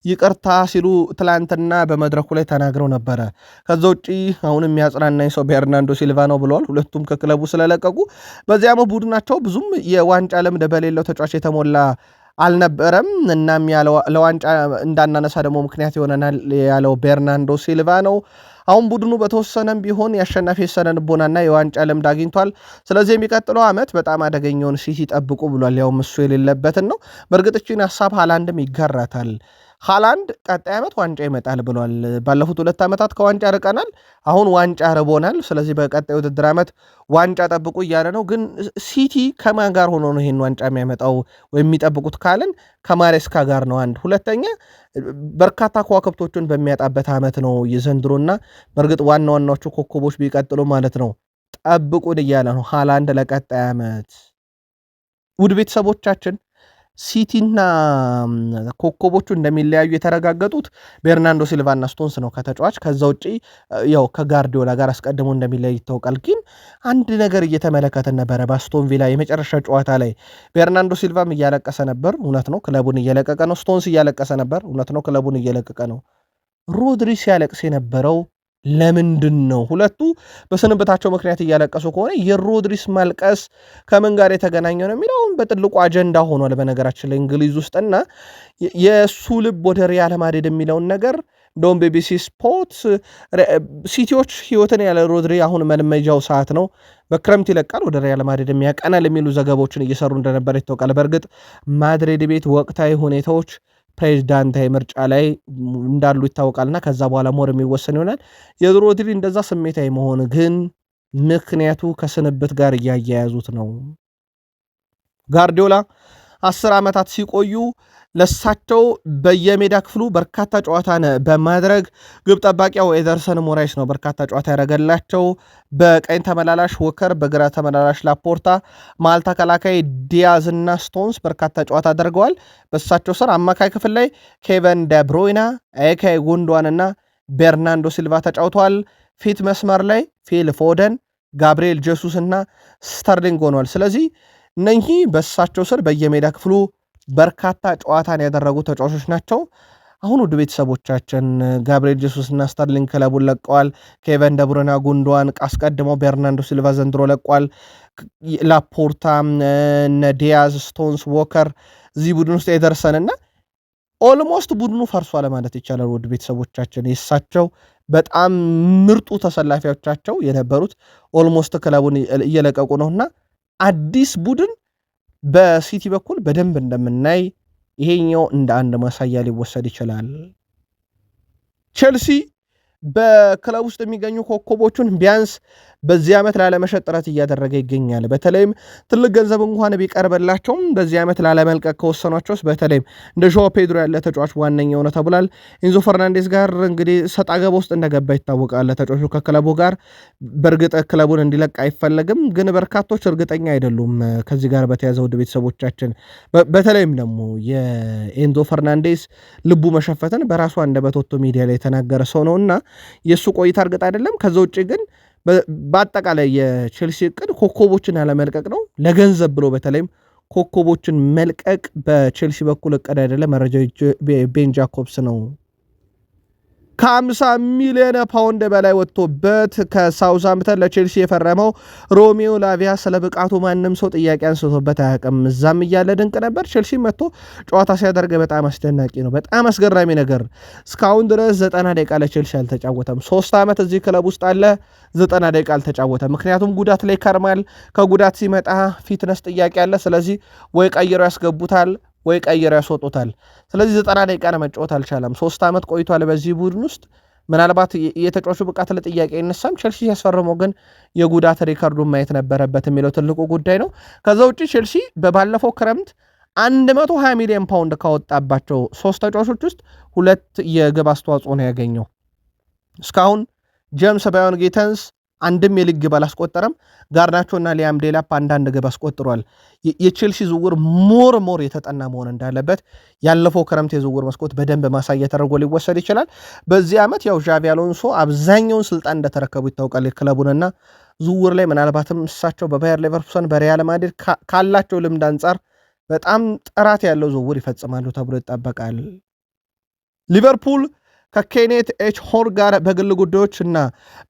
S1: ይቅርታ ሲሉ ትላንትና በመድረኩ ላይ ተናግረው ነበረ። ከዛ ውጪ አሁንም የሚያጽናናኝ ሰው ቤርናንዶ ሲልቫ ነው ብለዋል። ሁለቱም ከክለቡ ስለለቀቁ በዚያ ዓመት ቡድናቸው ብዙም የዋንጫ ልምድ በሌለው ተጫዋች የተሞላ አልነበረም። እናም ለዋንጫ እንዳናነሳ ደግሞ ምክንያት ይሆነናል ያለው ቤርናንዶ ሲልቫ ነው። አሁን ቡድኑ በተወሰነም ቢሆን የአሸናፊ ስነ ልቦናና የዋንጫ ልምድ አግኝቷል። ስለዚህ የሚቀጥለው ዓመት በጣም አደገኛውን ሲቲ ጠብቁ ብሏል። ያውም እሱ የሌለበትን ነው። በእርግጥ እቺን ሀሳብ ሃላንድም ይጋራታል። ሃላንድ ቀጣይ ዓመት ዋንጫ ይመጣል ብሏል። ባለፉት 2 ዓመታት ከዋንጫ ርቀናል፣ አሁን ዋንጫ ርቦናል። ስለዚህ በቀጣይ ውድድር ዓመት ዋንጫ ጠብቁ እያለ ነው። ግን ሲቲ ከማን ጋር ሆኖ ነው ይሄን ዋንጫ የሚያመጣው ወይም የሚጠብቁት ካልን ከማሬስካ ጋር ነው። አንድ ሁለተኛ በርካታ ከዋክብቶቹን በሚያጣበት ዓመት ነው የዘንድሮና በእርግጥ ዋና ዋናዎቹ ኮከቦች ቢቀጥሉ ማለት ነው ጠብቁን እያለ ነው ሃላንድ ለቀጣይ ዓመት። ውድ ቤተሰቦቻችን ሲቲና ኮከቦቹ እንደሚለያዩ የተረጋገጡት ቤርናንዶ ሲልቫና ስቶንስ ነው ከተጫዋች። ከዛ ውጪ ያው ከጋርዲዮላ ጋር አስቀድሞ እንደሚለያይ ይታወቃል። ግን አንድ ነገር እየተመለከተን ነበረ። በአስቶን ቪላ የመጨረሻ ጨዋታ ላይ ቤርናንዶ ሲልቫም እያለቀሰ ነበር፣ እውነት ነው፣ ክለቡን እየለቀቀ ነው። ስቶንስ እያለቀሰ ነበር፣ እውነት ነው፣ ክለቡን እየለቀቀ ነው። ሮድሪ ሲያለቅስ የነበረው ለምንድን ነው? ሁለቱ በስንብታቸው ምክንያት እያለቀሱ ከሆነ የሮድሪስ ማልቀስ ከምን ጋር የተገናኘ ነው የሚለው በጥልቁ አጀንዳ ሆኗል። በነገራችን ላይ እንግሊዝ ውስጥና የእሱ ልብ ወደ ሪያል ማድሪድ የሚለውን ነገር እንደውም ቢቢሲ ስፖርት ሲቲዎች ህይወትን ያለ ሮድሪ አሁን መልመጃው ሰዓት ነው፣ በክረምት ይለቃል፣ ወደ ሪያል ማድሪድ የሚያቀናል የሚሉ ዘገባዎችን እየሰሩ እንደነበረ ይታወቃል። በእርግጥ ማድሪድ ቤት ወቅታዊ ሁኔታዎች ፕሬዚዳንታዊ ምርጫ ላይ እንዳሉ ይታወቃልና ከዛ በኋላ ሞር የሚወሰን ይሆናል። የሮድሪ እንደዛ ስሜታዊ መሆን ግን ምክንያቱ ከስንብት ጋር እያያያዙት ነው። ጋርዲዮላ 10 ዓመታት ሲቆዩ ለሳቸው በየሜዳ ክፍሉ በርካታ ጨዋታን በማድረግ ግብ ጠባቂው ኤደርሰን ሞራይስ ነው በርካታ ጨዋታ ያደረገላቸው። በቀኝ ተመላላሽ ወከር፣ በግራ ተመላላሽ ላፖርታ፣ መሃል ተከላካይ ዲያዝ እና ስቶንስ በርካታ ጨዋታ አድርገዋል። በሳቸው ስር አማካይ ክፍል ላይ ኬቨን ደብሮይና፣ ኤካይ ጉንዷን እና ቤርናንዶ ሲልቫ ተጫውተዋል። ፊት መስመር ላይ ፊል ፎደን፣ ጋብሪኤል ጀሱስ እና ስተርሊንግ ሆኗል። ስለዚህ እነኚህ በሳቸው ስር በየሜዳ ክፍሉ በርካታ ጨዋታን ያደረጉ ተጫዋቾች ናቸው። አሁን ውድ ቤተሰቦቻችን ጋብሪኤል ጀሱስ እና ስተርሊንግ ክለቡን ለቀዋል። ኬቨን ደብሩይነ፣ ጉንዶዋን አስቀድመው ቤርናንዶ ሲልቫ ዘንድሮ ለቋል። ላፖርታ፣ ዲያዝ፣ ስቶንስ፣ ዎከር እዚህ ቡድን ውስጥ የደርሰንና ኦልሞስት ቡድኑ ፈርሷል ማለት ይቻላል። ውድ ቤተሰቦቻችን የእሳቸው በጣም ምርጡ ተሰላፊዎቻቸው የነበሩት ኦልሞስት ክለቡን እየለቀቁ ነውና አዲስ ቡድን በሲቲ በኩል በደንብ እንደምናይ ይሄኛው እንደ አንድ ማሳያ ሊወሰድ ይችላል። ቼልሲ በክለብ ውስጥ የሚገኙ ኮከቦቹን ቢያንስ በዚህ ዓመት ላለመሸጥ ጥረት እያደረገ ይገኛል። በተለይም ትልቅ ገንዘብ እንኳን ቢቀርብላቸውም በዚህ ዓመት ላለመልቀቅ ከወሰኗቸው ውስጥ በተለይም እንደ ዦዋ ፔድሮ ያለ ተጫዋች ዋነኛው ነው ተብሏል። ኢንዞ ፈርናንዴዝ ጋር እንግዲህ ሰጣ ገባ ውስጥ እንደገባ ይታወቃል። ተጫዋቹ ከክለቡ ጋር በእርግጥ ክለቡን እንዲለቅ አይፈለግም፣ ግን በርካቶች እርግጠኛ አይደሉም ከዚህ ጋር በተያዘ ውድ ቤተሰቦቻችን። በተለይም ደግሞ የኢንዞ ፈርናንዴዝ ልቡ መሸፈትን በራሱ አንደበት ወጥቶ ሚዲያ ላይ የተናገረ ሰው ነውና የእሱ ቆይታ እርግጥ አይደለም። ከዛ ውጭ ግን በአጠቃላይ የቼልሲ እቅድ ኮከቦችን ያለመልቀቅ ነው። ለገንዘብ ብሎ በተለይም ኮከቦችን መልቀቅ በቼልሲ በኩል እቅድ አይደለም። መረጃው ቤን ጃኮብስ ነው። ከ50 ሚሊዮን ፓውንድ በላይ ወጥቶበት ከሳውዛምፕተን ለቼልሲ የፈረመው ሮሜዮ ላቪያ ስለ ብቃቱ ማንም ሰው ጥያቄ አንስቶበት አያውቅም። እዛም እያለ ድንቅ ነበር። ቼልሲ መጥቶ ጨዋታ ሲያደርግ በጣም አስደናቂ ነው። በጣም አስገራሚ ነገር እስካሁን ድረስ 90 ደቂቃ ለቼልሲ አልተጫወተም። 3 ዓመት እዚህ ክለብ ውስጥ አለ፣ 90 ደቂቃ አልተጫወተም። ምክንያቱም ጉዳት ላይ ከርማል። ከጉዳት ሲመጣ ፊትነስ ጥያቄ አለ። ስለዚህ ወይ ቀይረው ያስገቡታል ወይ ቀይረው ያስወጡታል። ስለዚህ 90 ደቂቃ መጫወት አልቻለም። 3 ዓመት ቆይቷል በዚህ ቡድን ውስጥ። ምናልባት የተጫዋቹ ብቃት ለጥያቄ ይነሳም። ቼልሲ ሲያስፈርመው ግን የጉዳት ሪከርዱን ማየት ነበረበት የሚለው ትልቁ ጉዳይ ነው። ከዛ ውጭ ቼልሲ በባለፈው ክረምት 120 ሚሊዮን ፓውንድ ካወጣባቸው 3 ተጫዋቾች ውስጥ 2 የግብ አስተዋጽኦ ነው ያገኘው። እስካሁን ጄምስ ባዮን ጌተንስ አንድም የሊግ ግብ አላስቆጠረም። ጋርናቾና ሊያም ዴላፕ አንዳንድ ግብ አስቆጥሯል። የቼልሲ ዝውውር ሞር የተጠና መሆን እንዳለበት ያለፈው ክረምት የዝውውር መስኮት በደንብ ማሳያ ተደርጎ ሊወሰድ ይችላል። በዚህ ዓመት ያው ዣቪ አሎንሶ አብዛኛውን ስልጣን እንደተረከቡ ይታወቃል የክለቡንና ዝውውር ላይ ምናልባትም እሳቸው በባየር ሌቨርኩሰን በሪያል ማድሪድ ካላቸው ልምድ አንጻር በጣም ጥራት ያለው ዝውውር ይፈጽማሉ ተብሎ ይጠበቃል። ሊቨርፑል ከኬኔት ኤች ሆር ጋር በግል ጉዳዮች እና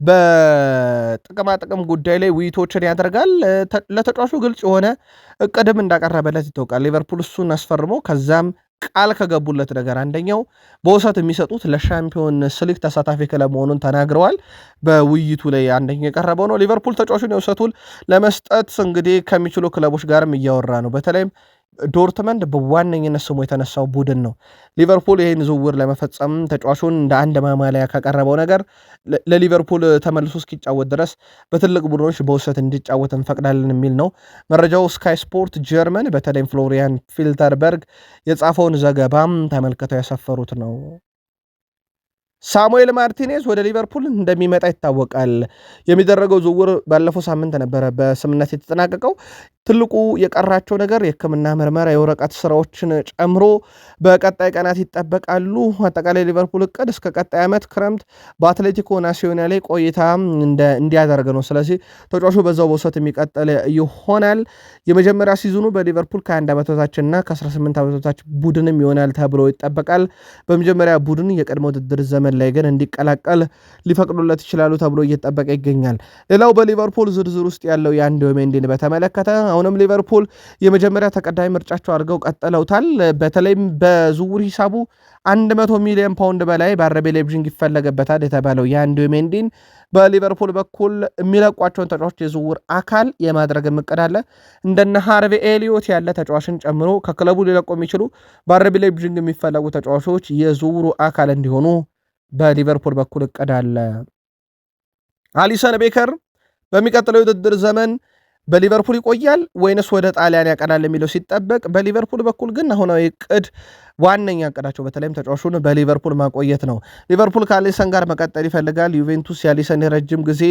S1: በጥቅማጥቅም ጉዳይ ላይ ውይይቶችን ያደርጋል። ለተጫዋቹ ግልጽ የሆነ እቅድም እንዳቀረበለት ይታወቃል። ሊቨርፑል እሱን አስፈርሞ ከዛም ቃል ከገቡለት ነገር አንደኛው በውሰት የሚሰጡት ለሻምፒዮንስ ሊግ ተሳታፊ ክለብ መሆኑን ተናግረዋል። በውይይቱ ላይ አንደኛው የቀረበው ነው። ሊቨርፑል ተጫዋቹን የውሰት ውል ለመስጠት እንግዲህ ከሚችሉ ክለቦች ጋርም እያወራ ነው። በተለይም ዶርትመንድ በዋነኝነት ስሙ የተነሳው ቡድን ነው። ሊቨርፑል ይህን ዝውውር ለመፈጸም ተጫዋቹን እንደ አንድ ማማለያ ካቀረበው ነገር ለሊቨርፑል ተመልሶ እስኪጫወት ድረስ በትልቅ ቡድኖች በውሰት እንዲጫወት እንፈቅዳለን የሚል ነው መረጃው። ስካይ ስፖርት ጀርመን በተለይም ፍሎሪያን ፊልተርበርግ የጻፈውን ዘገባም ተመልክተው ያሰፈሩት ነው። ሳሙኤል ማርቲኔዝ ወደ ሊቨርፑል እንደሚመጣ ይታወቃል። የሚደረገው ዝውውር ባለፈው ሳምንት ነበረ በስምነት የተጠናቀቀው። ትልቁ የቀራቸው ነገር የሕክምና ምርመራ የወረቀት ስራዎችን ጨምሮ በቀጣይ ቀናት ይጠበቃሉ። አጠቃላይ ሊቨርፑል እቅድ እስከ ቀጣይ ዓመት ክረምት በአትሌቲኮ ናሲዮናል ላይ ቆይታ እንዲያደርግ ነው። ስለዚህ ተጫዋቹ በዛው በውሰት የሚቀጥል ይሆናል። የመጀመሪያ ሲዝኑ በሊቨርፑል ከ21 ዓመት በታችና ከ18 ዓመት በታች ቡድንም ይሆናል ተብሎ ይጠበቃል። በመጀመሪያ ቡድን የቀድሞ ውድድር ዘመን ዘመን ላይ ግን እንዲቀላቀል ሊፈቅዱለት ይችላሉ ተብሎ እየተጠበቀ ይገኛል። ሌላው በሊቨርፑል ዝርዝር ውስጥ ያለው የአንድ ሜንዲን በተመለከተ አሁንም ሊቨርፑል የመጀመሪያ ተቀዳሚ ምርጫቸው አድርገው ቀጥለውታል። በተለይም በዝውውር ሂሳቡ 100 ሚሊዮን ፓውንድ በላይ በአረቤ ሌብዥንግ ይፈለገበታል የተባለው የአንድ ሜንዲን በሊቨርፑል በኩል የሚለቋቸውን ተጫዋች የዝውውር አካል የማድረግ እቅድ አለ። እንደነ ሃርቬ ኤሊዮት ያለ ተጫዋችን ጨምሮ ከክለቡ ሊለቁ የሚችሉ በአረቤ ሌብዥንግ የሚፈለጉ ተጫዋቾች የዝውውሩ አካል እንዲሆኑ በሊቨርፑል በኩል እቅድ አለ። አሊሰን ቤከር በሚቀጥለው የውድድር ዘመን በሊቨርፑል ይቆያል ወይንስ ወደ ጣሊያን ያቀናል የሚለው ሲጠበቅ፣ በሊቨርፑል በኩል ግን አሁናዊ እቅድ ዋነኛ እቅዳቸው በተለይም ተጫዋቹን በሊቨርፑል ማቆየት ነው። ሊቨርፑል ከአሊሰን ጋር መቀጠል ይፈልጋል። ዩቬንቱስ የአሊሰን የረጅም ጊዜ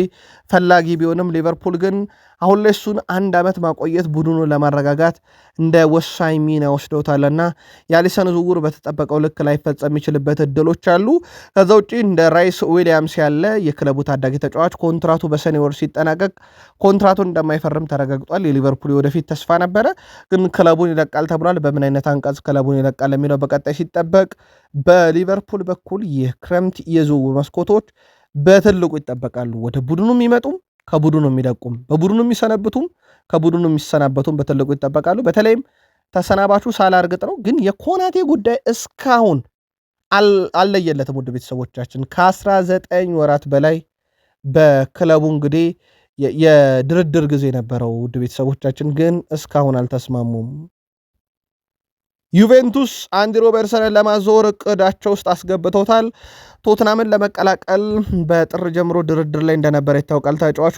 S1: ፈላጊ ቢሆንም ሊቨርፑል ግን አሁን ላይ እሱን 1 ዓመት ማቆየት ቡድኑን ለማረጋጋት እንደ ወሳኝ ሚና ወስደውታልና የአሊሰን ዝውውር በተጠበቀው ልክ ላይፈጸም የሚችልበት እድሎች አሉ። ከዛ ውጭ እንደ ራይስ ዊሊያምስ ያለ የክለቡ ታዳጊ ተጫዋች ኮንትራቱ በሰኔ ወር ሲጠናቀቅ ኮንትራቱን እንደማይፈርም ተረጋግጧል። የሊቨርፑል ወደፊት ተስፋ ነበረ፣ ግን ክለቡን ይለቃል ተብሏል። በምን አይነት አንቀጽ ክለቡን ይለቃል የሚለው በቀጣይ ሲጠበቅ፣ በሊቨርፑል በኩል የክረምት የዝውውር መስኮቶች በትልቁ ይጠበቃሉ። ወደ ቡድኑ የሚመጡም ከቡድኑ የሚለቁም፣ በቡድኑ የሚሰነብቱም ከቡድኑ የሚሰናበቱም በትልቁ ይጠበቃሉ። በተለይም ተሰናባቹ ሳላ እርግጥ ነው፣ ግን የኮናቴ ጉዳይ እስካሁን አልለየለትም። ውድ ቤተሰቦቻችን ከ19 ወራት በላይ በክለቡ እንግዲህ የድርድር ጊዜ ነበረው። ውድ ቤተሰቦቻችን ግን እስካሁን አልተስማሙም። ዩቬንቱስ አንዲ ሮበርትሰንን ለማዞር እቅዳቸው ውስጥ አስገብተውታል። ቶትናምን ለመቀላቀል በጥር ጀምሮ ድርድር ላይ እንደነበረ ይታወቃል። ተጫዋቹ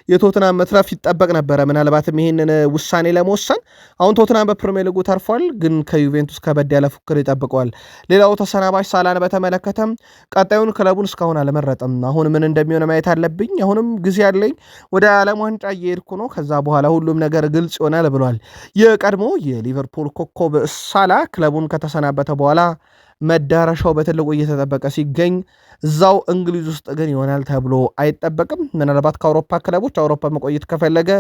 S1: የቶትናም መትረፍ ይጠበቅ ነበረ፣ ምናልባትም ይህንን ውሳኔ ለመወሰን። አሁን ቶትናም በፕሪሚየር ሊጉ ተርፏል፣ ግን ከዩቬንቱስ ከበድ ያለ ፉክክር ይጠብቀዋል። ሌላው ተሰናባሽ ሳላን በተመለከተም ቀጣዩን ክለቡን እስካሁን አልመረጠም። አሁን ምን እንደሚሆን ማየት አለብኝ፣ አሁንም ጊዜ አለኝ፣ ወደ ዓለም ዋንጫ እየሄድኩ ነው፣ ከዛ በኋላ ሁሉም ነገር ግልጽ ይሆናል ብሏል። የቀድሞ የሊቨርፑል ኮከብ ሳላ ክለቡን ከተሰናበተ በኋላ መዳረሻው በትልቁ እየተጠበቀ ሲገኝ እዛው እንግሊዝ ውስጥ ግን ይሆናል ተብሎ አይጠበቅም። ምናልባት ከአውሮፓ ክለቦች አውሮፓ መቆየት ከፈለገ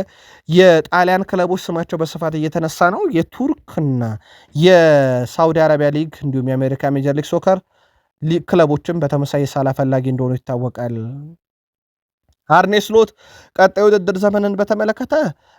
S1: የጣሊያን ክለቦች ስማቸው በስፋት እየተነሳ ነው። የቱርክና የሳውዲ አረቢያ ሊግ እንዲሁም የአሜሪካ ሜጀር ሊግ ሶከር ክለቦችም በተመሳይ ሳላ ፈላጊ እንደሆኑ ይታወቃል። አርኔ ስሎት ቀጣይ ውድድር ዘመንን በተመለከተ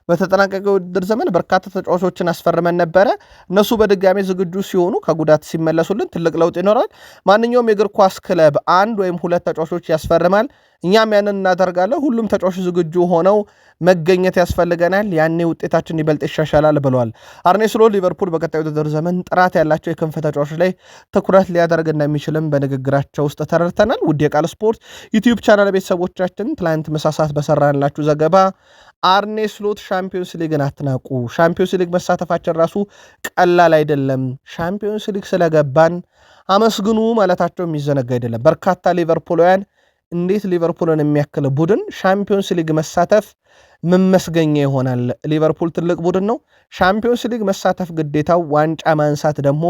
S1: በተጠናቀቀ ውድድር ዘመን በርካታ ተጫዋቾችን አስፈርመን ነበረ። እነሱ በድጋሜ ዝግጁ ሲሆኑ ከጉዳት ሲመለሱልን ትልቅ ለውጥ ይኖራል። ማንኛውም የእግር ኳስ ክለብ 1 ወይም 2 ተጫዋቾች ያስፈርማል። እኛም ያንን እናደርጋለን። ሁሉም ተጫዋቾች ዝግጁ ሆነው መገኘት ያስፈልገናል። ያኔ ውጤታችን ይበልጥ ይሻሻላል ብለዋል አርኔ ስሎት። ሊቨርፑል በቀጣይ ውድድር ዘመን ጥራት ያላቸው የክንፍ ተጫዋቾች ላይ ትኩረት ሊያደርግ እንደሚችልም በንግግራቸው ውስጥ ተረድተናል። ውድ የቃል ስፖርት ዩቲዩብ ቻናል ቤተሰቦቻችን ትላንት መሳሳት በሰራንላችሁ ዘገባ አርኔ ስሎት ሻምፒዮንስ ሊግን አትናቁ፣ ሻምፒዮንስ ሊግ መሳተፋችን ራሱ ቀላል አይደለም፣ ሻምፒዮንስ ሊግ ስለገባን አመስግኑ ማለታቸው የሚዘነጋ አይደለም። በርካታ ሊቨርፑላውያን እንዴት ሊቨርፑልን የሚያክል ቡድን ሻምፒዮንስ ሊግ መሳተፍ መመስገኛ ይሆናል? ሊቨርፑል ትልቅ ቡድን ነው። ሻምፒዮንስ ሊግ መሳተፍ ግዴታው፣ ዋንጫ ማንሳት ደግሞ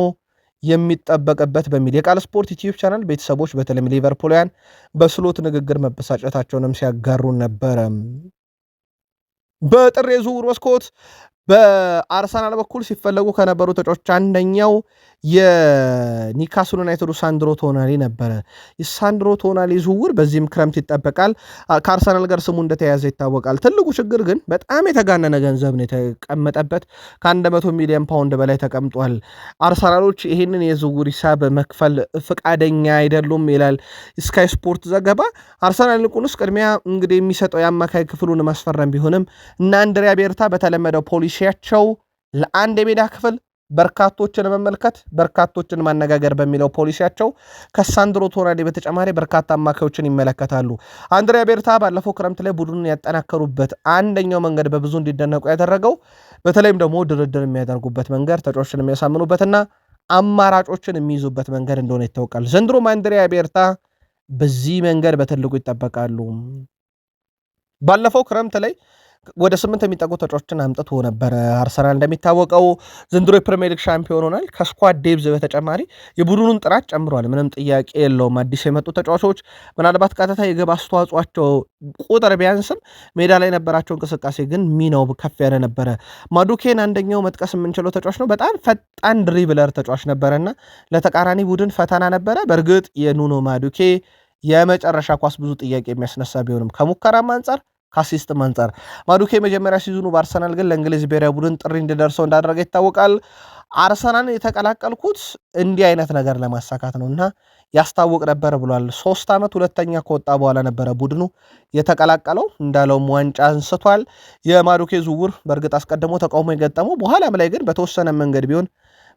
S1: የሚጠበቅበት በሚል የቃል ስፖርት ዩቲዩብ ቻናል ቤተሰቦች በተለይም ሊቨርፑላውያን በስሎት ንግግር መበሳጨታቸውንም ሲያጋሩን ነበረ። በጥር የዝውውር መስኮት በአርሰናል በኩል ሲፈለጉ ከነበሩ ተጫዋቾች አንደኛው የኒካስል ዩናይትዱ ሳንድሮ ቶናሊ ነበረ። የሳንድሮ ቶናሊ ዝውውር በዚህም ክረምት ይጠበቃል። ከአርሰናል ጋር ስሙ እንደተያዘ ይታወቃል። ትልቁ ችግር ግን በጣም የተጋነነ ገንዘብ ነው የተቀመጠበት። ከ100 ሚሊዮን ፓውንድ በላይ ተቀምጧል። አርሰናሎች ይህንን የዝውውር ሂሳብ መክፈል ፈቃደኛ አይደሉም ይላል ስካይ ስፖርት ዘገባ። አርሰናል ይልቁንስ ቅድሚያ እንግዲህ የሚሰጠው የአማካይ ክፍሉን ማስፈረም ቢሆንም እና አንድሪያ ቤርታ በተለመደው ፖሊሲያቸው ለአንድ የሜዳ ክፍል በርካቶችን መመልከት በርካቶችን ማነጋገር በሚለው ፖሊሲያቸው ከሳንድሮ ቶናሊ በተጨማሪ በርካታ አማካዮችን ይመለከታሉ። አንድሪያ ቤርታ ባለፈው ክረምት ላይ ቡድኑን ያጠናከሩበት አንደኛው መንገድ በብዙ እንዲደነቁ ያደረገው በተለይም ደግሞ ድርድር የሚያደርጉበት መንገድ ተጫዋቾችን የሚያሳምኑበትና አማራጮችን የሚይዙበት መንገድ እንደሆነ ይታወቃል። ዘንድሮም አንድሪያ ቤርታ በዚህ መንገድ በትልቁ ይጠበቃሉ። ባለፈው ክረምት ላይ ወደ 8 የሚጠጉ ተጫዋቾችን አምጥቶ ነበረ። አርሰናል እንደሚታወቀው ዘንድሮ የፕሪሚየር ሊግ ሻምፒዮን ሆኗል። ከስኳድ ዴብዝ በተጨማሪ የቡድኑን ጥራት ጨምሯል። ምንም ጥያቄ የለውም። አዲስ የመጡ ተጫዋቾች ምናልባት ቀጥታ የግብ አስተዋጽኦአቸው ቁጥር ቢያንስም ሜዳ ላይ የነበራቸው እንቅስቃሴ ግን ሚናው ከፍ ያለ ነበረ። ማዱኬን አንደኛው መጥቀስ የምንችለው ተጫዋች ነው። በጣም ፈጣን ድሪብለር ተጫዋች ነበረና ለተቃራኒ ቡድን ፈተና ነበረ። በእርግጥ የኑኖ ማዱኬ የመጨረሻ ኳስ ብዙ ጥያቄ የሚያስነሳ ቢሆንም ከሙከራም አንጻር ከአሲስትም አንጻር ማዱኬ መጀመሪያ ሲዙኑ በአርሰናል ግን ለእንግሊዝ ብሔራዊ ቡድን ጥሪ እንዲደርሰው እንዳደረገ ይታወቃል። አርሰናልን የተቀላቀልኩት እንዲህ አይነት ነገር ለማሳካት ነው እና ያስታውቅ ነበር ብሏል። 3 ዓመት ሁለተኛ ከወጣ በኋላ ነበረ ቡድኑ የተቀላቀለው። እንዳለውም ዋንጫ አንስቷል። የማዱኬ ዝውውር በእርግጥ አስቀድሞ ተቃውሞ የገጠመው በኋላም ላይ ግን በተወሰነ መንገድ ቢሆን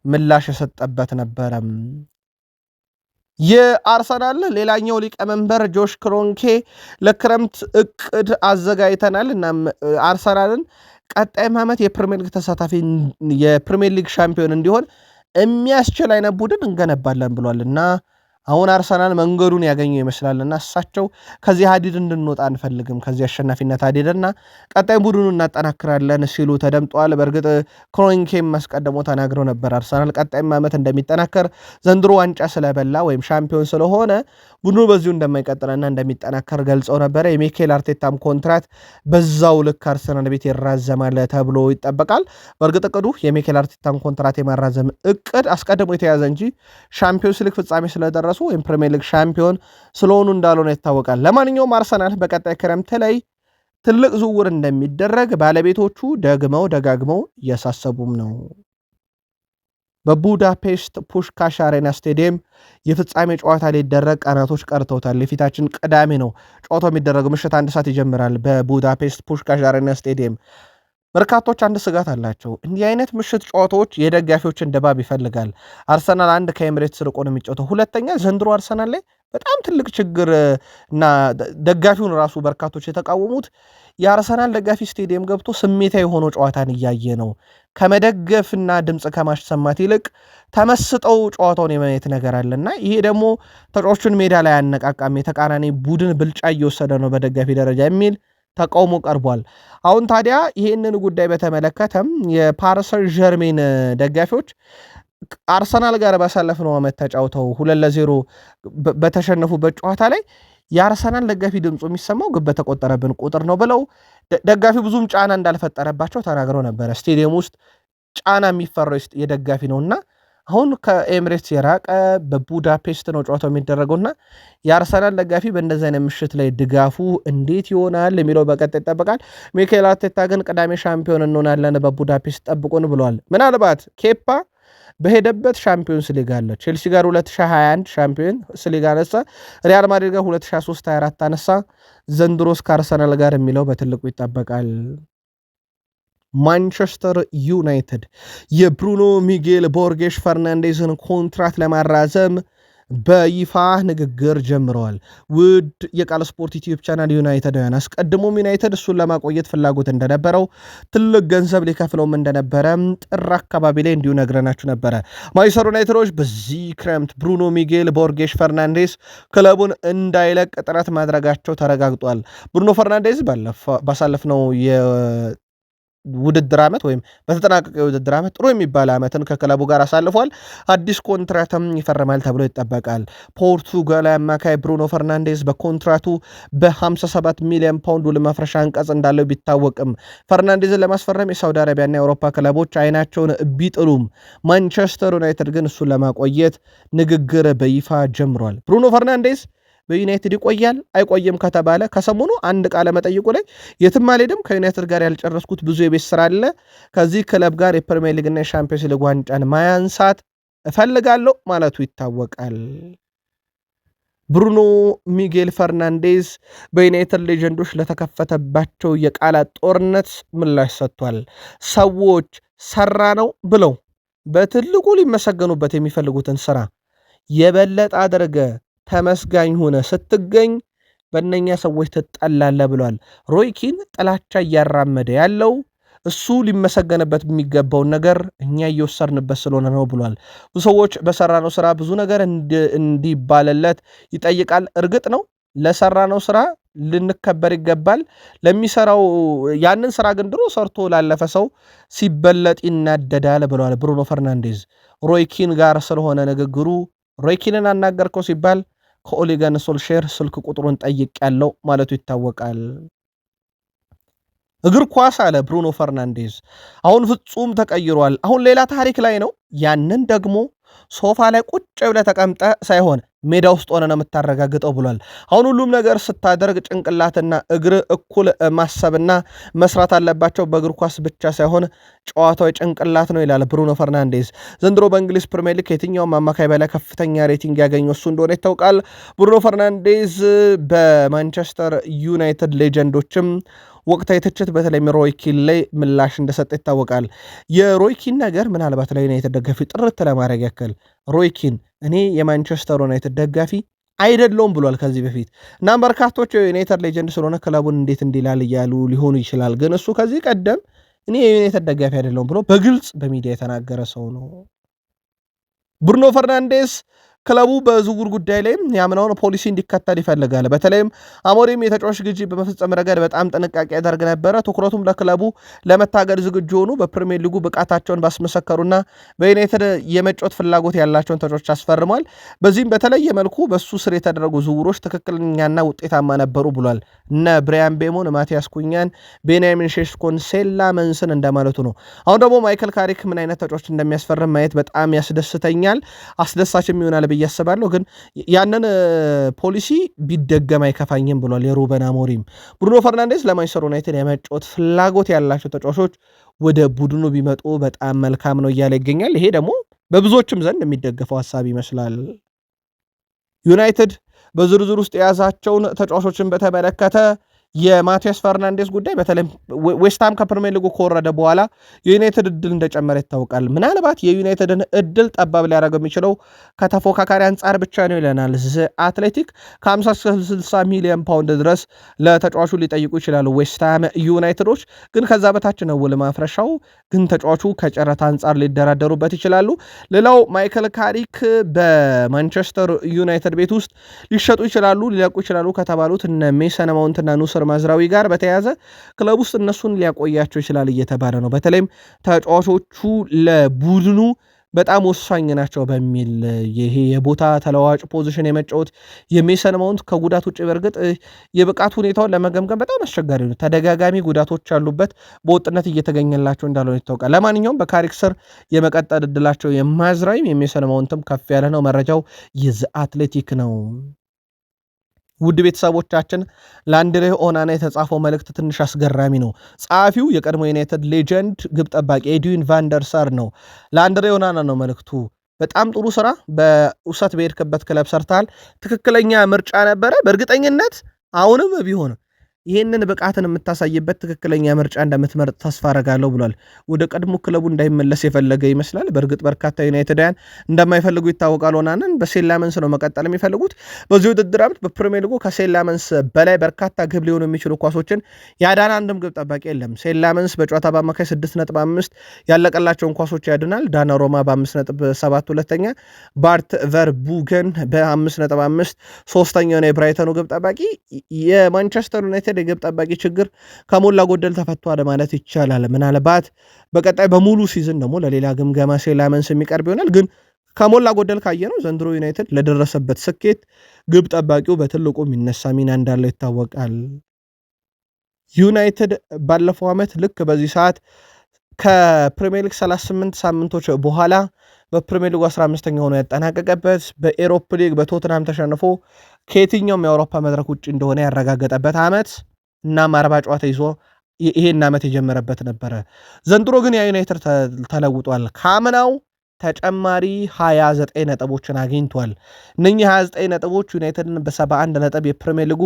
S1: ምላሽ የሰጠበት ነበረ። የአርሰናል ሌላኛው ሊቀመንበር ጆሽ ክሮንኬ ለክረምት እቅድ አዘጋጅተናል እናም አርሰናልን ቀጣይም ዓመት የፕሪሚየር ሊግ ተሳታፊ የፕሪሚየር ሊግ ሻምፒዮን እንዲሆን የሚያስችል አይነት ቡድን እንገነባለን ብሏል እና አሁን አርሰናል መንገዱን ያገኘው ይመስላልና እሳቸው ከዚህ ሀዲድ እንድንወጣ አንፈልግም፣ ከዚህ አሸናፊነት ሀዲድና ቀጣይ ቡድኑ እናጠናክራለን ሲሉ ተደምጠዋል። በእርግጥ ክሮንኬም አስቀድሞ ተናግረው ነበር አርሰናል ቀጣይም ዓመት እንደሚጠናከር፣ ዘንድሮ ዋንጫ ስለበላ ወይም ሻምፒዮን ስለሆነ ቡድኑ በዚሁ እንደማይቀጥልና እንደሚጠናከር ገልጸው ነበረ። የሚኬል አርቴታም ኮንትራት በዛው ልክ አርሰናል ቤት ይራዘማል ተብሎ ይጠበቃል። በእርግጥ እቅዱ የሚኬል አርቴታም ኮንትራት የማራዘም እቅድ አስቀድሞ የተያዘ እንጂ ሻምፒዮንስ ሊግ ፍጻሜ ስለደረሱ ወይም ፕሪሚየር ሊግ ሻምፒዮን ስለሆኑ እንዳልሆነ ይታወቃል። ለማንኛውም አርሰናል በቀጣይ ክረምት ላይ ትልቅ ዝውውር እንደሚደረግ ባለቤቶቹ ደጋግመው እያሳሰቡም ነው። በቡዳፔስት ፑሽካሽ አሬና ስቴዲየም የፍጻሜ ጨዋታ ሊደረግ ቀናቶች ቀርተውታል። የፊታችን ቅዳሜ ነው ጨዋታው የሚደረገው። ምሽት 1 ሰዓት ይጀምራል በቡዳፔስት ፑሽካሽ አሬና ስቴዲየም። በርካቶች አንድ ስጋት አላቸው። እንዲህ አይነት ምሽት ጨዋታዎች የደጋፊዎችን ድባብ ይፈልጋል። አርሰናል አንድ ከኤምሬትስ ርቆ ነው የሚጫወተው። ሁለተኛ ዘንድሮ አርሰናል ላይ በጣም ትልቅ ችግር እና ደጋፊውን ራሱ በርካቶች የተቃወሙት የአርሰናል ደጋፊ ስቴዲየም ገብቶ ስሜታዊ የሆነ ጨዋታን እያየ ነው። ከመደገፍና ድምፅ ከማሰማት ይልቅ ተመስጠው ጨዋታውን የማየት ነገር አለና ይሄ ደግሞ ተጫዋቾችን ሜዳ ላይ አነቃቃም፣ የተቃራኒ ቡድን ብልጫ እየወሰደ ነው በደጋፊ ደረጃ የሚል ተቃውሞ ቀርቧል። አሁን ታዲያ ይህንን ጉዳይ በተመለከተም የፓሪሰን ዠርሜን ደጋፊዎች አርሰናል ጋር ባሳለፍነው ዓመት ተጫውተው 2-0 በተሸነፉበት ጨዋታ ላይ የአርሰናል ደጋፊ ድምፁ የሚሰማው ግብ በተቆጠረብን ቁጥር ነው ብለው ደጋፊ ብዙም ጫና እንዳልፈጠረባቸው ተናግረው ነበረ። ስቴዲየም ውስጥ ጫና የሚፈራው የደጋፊ ነውና አሁን ከኤምሬትስ የራቀ በቡዳፔስት ነው ጨዋታው የሚደረገውና የአርሰናል ደጋፊ በእንደዚህ አይነት ምሽት ላይ ድጋፉ እንዴት ይሆናል የሚለው በቀጣይ ይጠበቃል። ሚኬል አርቴታ ግን ቅዳሜ ሻምፒዮን እንሆናለን በቡዳፔስት ጠብቁን ብለዋል። ምናልባት ኬፓ በሄደበት ሻምፒዮንስ ሊግ አለ። ቼልሲ ጋር 2021 ሻምፒዮንስ ሊግ አነሳ። ሪያል ማድሪድ ጋር 2023/24 አነሳ። ዘንድሮስ ከአርሰናል ጋር የሚለው በትልቁ ይጠበቃል። ማንቸስተር ዩናይትድ የብሩኖ ሚጌል ቦርጌሽ ፈርናንዴዝን ኮንትራት ለማራዘም በይፋ ንግግር ጀምረዋል። ውድ የቃል ስፖርት ዩቲዩብ ቻናል ዩናይትዳውያን አስቀድሞም ዩናይትድ እሱን ለማቆየት ፍላጎት እንደነበረው ትልቅ ገንዘብ ሊከፍለውም እንደነበረ ጥር አካባቢ ላይ እንዲሁ ነግረናችሁ ነበረ። ማንቸስተር ዩናይትዶች በዚህ ክረምት ብሩኖ ሚጌል ቦርጌሽ ፈርናንዴዝ ክለቡን እንዳይለቅ ጥረት ማድረጋቸው ተረጋግጧል። ብሩኖ ፈርናንዴዝ ባሳለፍነው ውድድር ዓመት ወይም በተጠናቀቀ የውድድር ዓመት ጥሩ የሚባል ዓመትን ከክለቡ ጋር አሳልፏል። አዲስ ኮንትራትም ይፈርማል ተብሎ ይጠበቃል። ፖርቱጋላዊ አማካይ ብሩኖ ፈርናንዴዝ በኮንትራቱ በ57 ሚሊዮን ፓውንድ ውል ማፍረሻ አንቀጽ እንዳለው ቢታወቅም ፈርናንዴዝን ለማስፈረም የሳውዲ አረቢያና የአውሮፓ ክለቦች አይናቸውን ቢጥሉም ማንቸስተር ዩናይትድ ግን እሱን ለማቆየት ንግግር በይፋ ጀምሯል። ብሩኖ ፈርናንዴዝ በዩናይትድ ይቆያል አይቆይም ከተባለ ከሰሞኑ አንድ ቃለ መጠይቁ ላይ የትም አልሄድም፣ ከዩናይትድ ጋር ያልጨረስኩት ብዙ የቤት ስራ አለ፣ ከዚህ ክለብ ጋር የፕሪሚየር ሊግና የሻምፒዮንስ ሊግ ዋንጫን ማያንሳት እፈልጋለሁ ማለቱ ይታወቃል። ብሩኖ ሚጌል ፈርናንዴዝ በዩናይትድ ሌጀንዶች ለተከፈተባቸው የቃላት ጦርነት ምላሽ ሰጥቷል። ሰዎች ሰራ ነው ብለው በትልቁ ሊመሰገኑበት የሚፈልጉትን ስራ የበለጠ አድርገ ተመስጋኝ ሆነ ስትገኝ በእነኛ ሰዎች ትጠላለ ብሏል። ሮይኪን ጥላቻ እያራመደ ያለው እሱ ሊመሰገንበት የሚገባውን ነገር እኛ እየወሰድንበት ስለሆነ ነው ብሏል። ብዙ ሰዎች በሰራነው ስራ ብዙ ነገር እንዲባልለት ይጠይቃል። እርግጥ ነው ለሰራነው ስራ ልንከበር ይገባል። ለሚሰራው ያንን ስራ ግን ድሮ ሰርቶ ላለፈ ሰው ሲበለጥ ይናደዳል ብለዋል ብሩኖ ፈርናንዴዝ። ሮይኪን ጋር ስለሆነ ንግግሩ ሮይኪንን አናገርከው ሲባል ከኦሊገን ሶልሼር ስልክ ቁጥሩን ጠይቅ ያለው ማለቱ ይታወቃል። እግር ኳስ አለ ብሩኖ ፈርናንዴዝ አሁን ፍጹም ተቀይሯል። አሁን ሌላ ታሪክ ላይ ነው። ያንን ደግሞ ሶፋ ላይ ቁጭ ብለህ ተቀምጠ ሳይሆን ሜዳ ውስጥ ሆነ ነው የምታረጋግጠው ብሏል። አሁን ሁሉም ነገር ስታደርግ ጭንቅላትና እግር እኩል ማሰብና መስራት አለባቸው። በእግር ኳስ ብቻ ሳይሆን ጨዋታው ጭንቅላት ነው ይላል ብሩኖ ፈርናንዴዝ። ዘንድሮ በእንግሊዝ ፕሪሚየር ሊግ ከየትኛውም አማካይ በላይ ከፍተኛ ሬቲንግ ያገኘው እሱ እንደሆነ ይታወቃል። ብሩኖ ፈርናንዴዝ በማንቸስተር ዩናይትድ ሌጀንዶችም ወቅታዊ ትችት በተለይም ሮይኪን ላይ ምላሽ እንደሰጠ ይታወቃል። የሮይኪን ነገር ምናልባት ለዩናይትድ ደጋፊ ጥርት ለማድረግ ያክል ሮይኪን እኔ የማንቸስተር ዩናይትድ ደጋፊ አይደለውም ብሏል ከዚህ በፊት። እናም በርካቶች የዩናይትድ ሌጀንድ ስለሆነ ክለቡን እንዴት እንዲላል እያሉ ሊሆኑ ይችላል። ግን እሱ ከዚህ ቀደም እኔ የዩናይትድ ደጋፊ አይደለውም ብሎ በግልጽ በሚዲያ የተናገረ ሰው ነው። ብሩኖ ፈርናንዴስ ክለቡ በዝውውር ጉዳይ ላይ ያምናውን ፖሊሲ እንዲከተል ይፈልጋል። በተለይም አሞሪም የተጫዋች ግዢ በመፈጸም ረገድ በጣም ጥንቃቄ ያደርግ ነበረ። ትኩረቱም ለክለቡ ለመታገድ ዝግጁ ሆኑ በፕሪሚየር ሊጉ ብቃታቸውን ባስመሰከሩና በዩናይትድ የመጫወት ፍላጎት ያላቸውን ተጫዋቾች አስፈርሟል። በዚህም በተለየ መልኩ በሱ ስር የተደረጉ ዝውውሮች ትክክለኛና ውጤታማ ነበሩ ብሏል። እነ ብሪያን ቤሞን፣ ማቲያስ ኩኛን፣ ቤንያሚን ሼሽኮን፣ ሴላመንስን እንደማለቱ ነው። አሁን ደግሞ ማይክል ካሪክ ምን አይነት ተጫዋች እንደሚያስፈርም ማየት በጣም ያስደስተኛል፣ አስደሳችም ይሆናል ብዬ አስባለሁ። ግን ያንን ፖሊሲ ቢደገም አይከፋኝም ብሏል የሩበን አሞሪም። ብሩኖ ፈርናንዴዝ ለማንቸስተር ዩናይትድ የመጫወት ፍላጎት ያላቸው ተጫዋቾች ወደ ቡድኑ ቢመጡ በጣም መልካም ነው እያለ ይገኛል። ይሄ ደግሞ በብዙዎችም ዘንድ የሚደገፈው ሀሳብ ይመስላል። ዩናይትድ በዝርዝር ውስጥ የያዛቸውን ተጫዋቾችን በተመለከተ የማቲያስ ፈርናንዴስ ጉዳይ በተለይ ዌስትሃም ከፕሪሚየር ሊጉ ከወረደ በኋላ የዩናይትድ እድል እንደጨመረ ይታወቃል። ምናልባት የዩናይትድን እድል ጠባብ ሊያደርገው የሚችለው ከተፎካካሪ አንጻር ብቻ ነው ይለናል አትሌቲክ። ከ50-60 ሚሊዮን ፓውንድ ድረስ ለተጫዋቹ ሊጠይቁ ይችላሉ ዌስትሃም ዩናይትዶች። ግን ከዛ በታች ነው ውል ማፍረሻው። ግን ተጫዋቹ ከጨረታ አንጻር ሊደራደሩበት ይችላሉ። ሌላው ማይክል ካሪክ በማንቸስተር ዩናይትድ ቤት ውስጥ ሊሸጡ ይችላሉ ሊለቁ ይችላሉ ከተባሉት እነ ሜሰን ማውንትና ኑሰር ማዝራዊ ጋር በተያያዘ ክለብ ውስጥ እነሱን ሊያቆያቸው ይችላል እየተባለ ነው። በተለይም ተጫዋቾቹ ለቡድኑ በጣም ወሳኝ ናቸው በሚል ይሄ የቦታ ተለዋጭ ፖዚሽን የመጫወት የሜሰን ማውንት ከጉዳት ውጭ በርግጥ የብቃት ሁኔታውን ለመገምገም በጣም አስቸጋሪ ነው። ተደጋጋሚ ጉዳቶች ያሉበት በወጥነት እየተገኘላቸው እንዳልሆነ ይታወቃል። ለማንኛውም በካሪክ ስር የመቀጠል እድላቸው የማዝራዊም የሜሰን ማውንትም ከፍ ያለ ነው። መረጃው የዘ አትሌቲክ ነው። ውድ ቤተሰቦቻችን ለአንድሬ ኦናና የተጻፈው መልእክት ትንሽ አስገራሚ ነው። ጸሐፊው የቀድሞ ዩናይትድ ሌጀንድ ግብ ጠባቂ ኤድዊን ቫንደርሳር ነው። ለአንድሬ ኦናና ነው መልእክቱ። በጣም ጥሩ ስራ በውሰት በሄድክበት ክለብ ሰርታል። ትክክለኛ ምርጫ ነበረ። በእርግጠኝነት አሁንም ቢሆን ይህንን ብቃትን የምታሳይበት ትክክለኛ ምርጫ እንደምትመርጥ ተስፋ አረጋለሁ ብሏል። ወደ ቀድሞ ክለቡ እንዳይመለስ የፈለገ ይመስላል። በእርግጥ በርካታ ዩናይትዳውያን እንደማይፈልጉ ይታወቃል። ሆናንን በሴላመንስ ነው መቀጠል የሚፈልጉት። በዚህ ውድድር ዓመት በፕሪሚየር ሊጉ ከሴላመንስ በላይ በርካታ ግብ ሊሆኑ የሚችሉ ኳሶችን ያዳነ አንድም ግብ ጠባቂ የለም። ሴላመንስ በጨዋታ በአማካይ 6.5 ያለቀላቸውን ኳሶች ያድናል። ዳና ሮማ በ5.7 ሁለተኛ፣ ባርት ቨርቡገን በ5.5 ሶስተኛው ነው የብራይተኑ ግብ ጠባቂ። የማንቸስተር ዩናይትድ የግብ ጠባቂ ችግር ከሞላ ጎደል ተፈቷል ማለት ይቻላል። ምናልባት በቀጣይ በሙሉ ሲዝን ደግሞ ለሌላ ግምገማ ሴላመንስ የሚቀርብ ይሆናል። ግን ከሞላ ጎደል ካየነው ዘንድሮ ዩናይትድ ለደረሰበት ስኬት ግብ ጠባቂው በትልቁ የሚነሳ ሚና እንዳለው ይታወቃል። ዩናይትድ ባለፈው ዓመት ልክ በዚህ ሰዓት ከፕሪሚየር ሊግ 38 ሳምንቶች በኋላ በፕሪሚየር ሊጉ 15ኛ ሆኖ ያጠናቀቀበት በኤሮፕ ሊግ በቶትናም ተሸንፎ ከየትኛውም የአውሮፓ መድረክ ውጭ እንደሆነ ያረጋገጠበት ዓመት እናም 40 ጨዋታ ይዞ ይሄን ዓመት የጀመረበት ነበረ። ዘንድሮ ግን የዩናይትድ ተለውጧል። ካምናው ተጨማሪ 29 ነጥቦችን አግኝቷል። እነኚህ 29 ነጥቦች ዩናይትድን በ71 ነጥብ የፕሪሚየር ሊጉ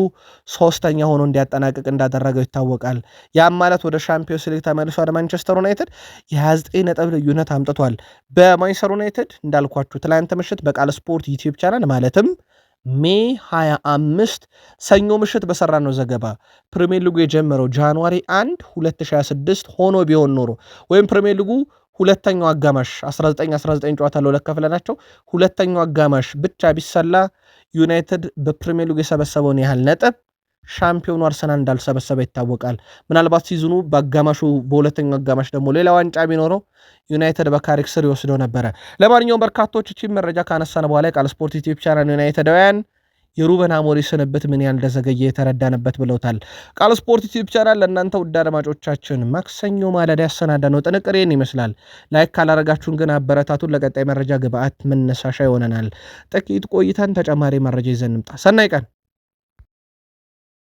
S1: ሶስተኛ ሆኖ እንዲያጠናቅቅ እንዳደረገው ይታወቃል። ያም ማለት ወደ ሻምፒዮንስ ሊግ ተመልሷል። ማንቸስተር ዩናይትድ የ29 ነጥብ ልዩነት አምጥቷል። በማንቸስተር ዩናይትድ እንዳልኳችሁ ትላንት ምሽት በቃል ስፖርት ዩቲዩብ ቻናል ማለትም ሜይ 25 ሰኞ ምሽት በሰራ ነው ዘገባ ፕሪሚየር ሊጉ የጀመረው ጃንዋሪ 1 2026 ሆኖ ቢሆን ኖሮ ወይም ፕሪሚየር ሊጉ ሁለተኛው አጋማሽ 19 ጨዋታ ለሁለት ከፍለናቸው ሁለተኛው አጋማሽ ብቻ ቢሰላ ዩናይትድ በፕሪሚየር ሊግ የሰበሰበውን ያህል ነጥብ ሻምፒዮኑ አርሰናል እንዳልሰበሰበ ይታወቃል። ምናልባት ሲዝኑ በአጋማሹ በሁለተኛው አጋማሽ ደግሞ ሌላ ዋንጫ ቢኖረው ዩናይትድ በካሪክ ስር ይወስደው ነበረ። ለማንኛውም በርካቶች እቺን መረጃ ካነሳን በኋላ የቃል ስፖርት ዩቲዩብ ቻናል ዩናይትዳውያን የሩበን አሞሪም ስንብት ምን ያህል እንደዘገየ የተረዳንበት ብለውታል። ቃል ስፖርት ዩቲዩብ ቻናል ለእናንተ ውድ አድማጮቻችን ማክሰኞ ማለዳ ያሰናዳ ነው ጥንቅሬን ይመስላል። ላይክ ካላረጋችሁን ግን አበረታቱን። ለቀጣይ መረጃ ግብአት መነሳሻ ይሆነናል። ጥቂት ቆይተን ተጨማሪ መረጃ ይዘን እንምጣ። ሰናይ ቀን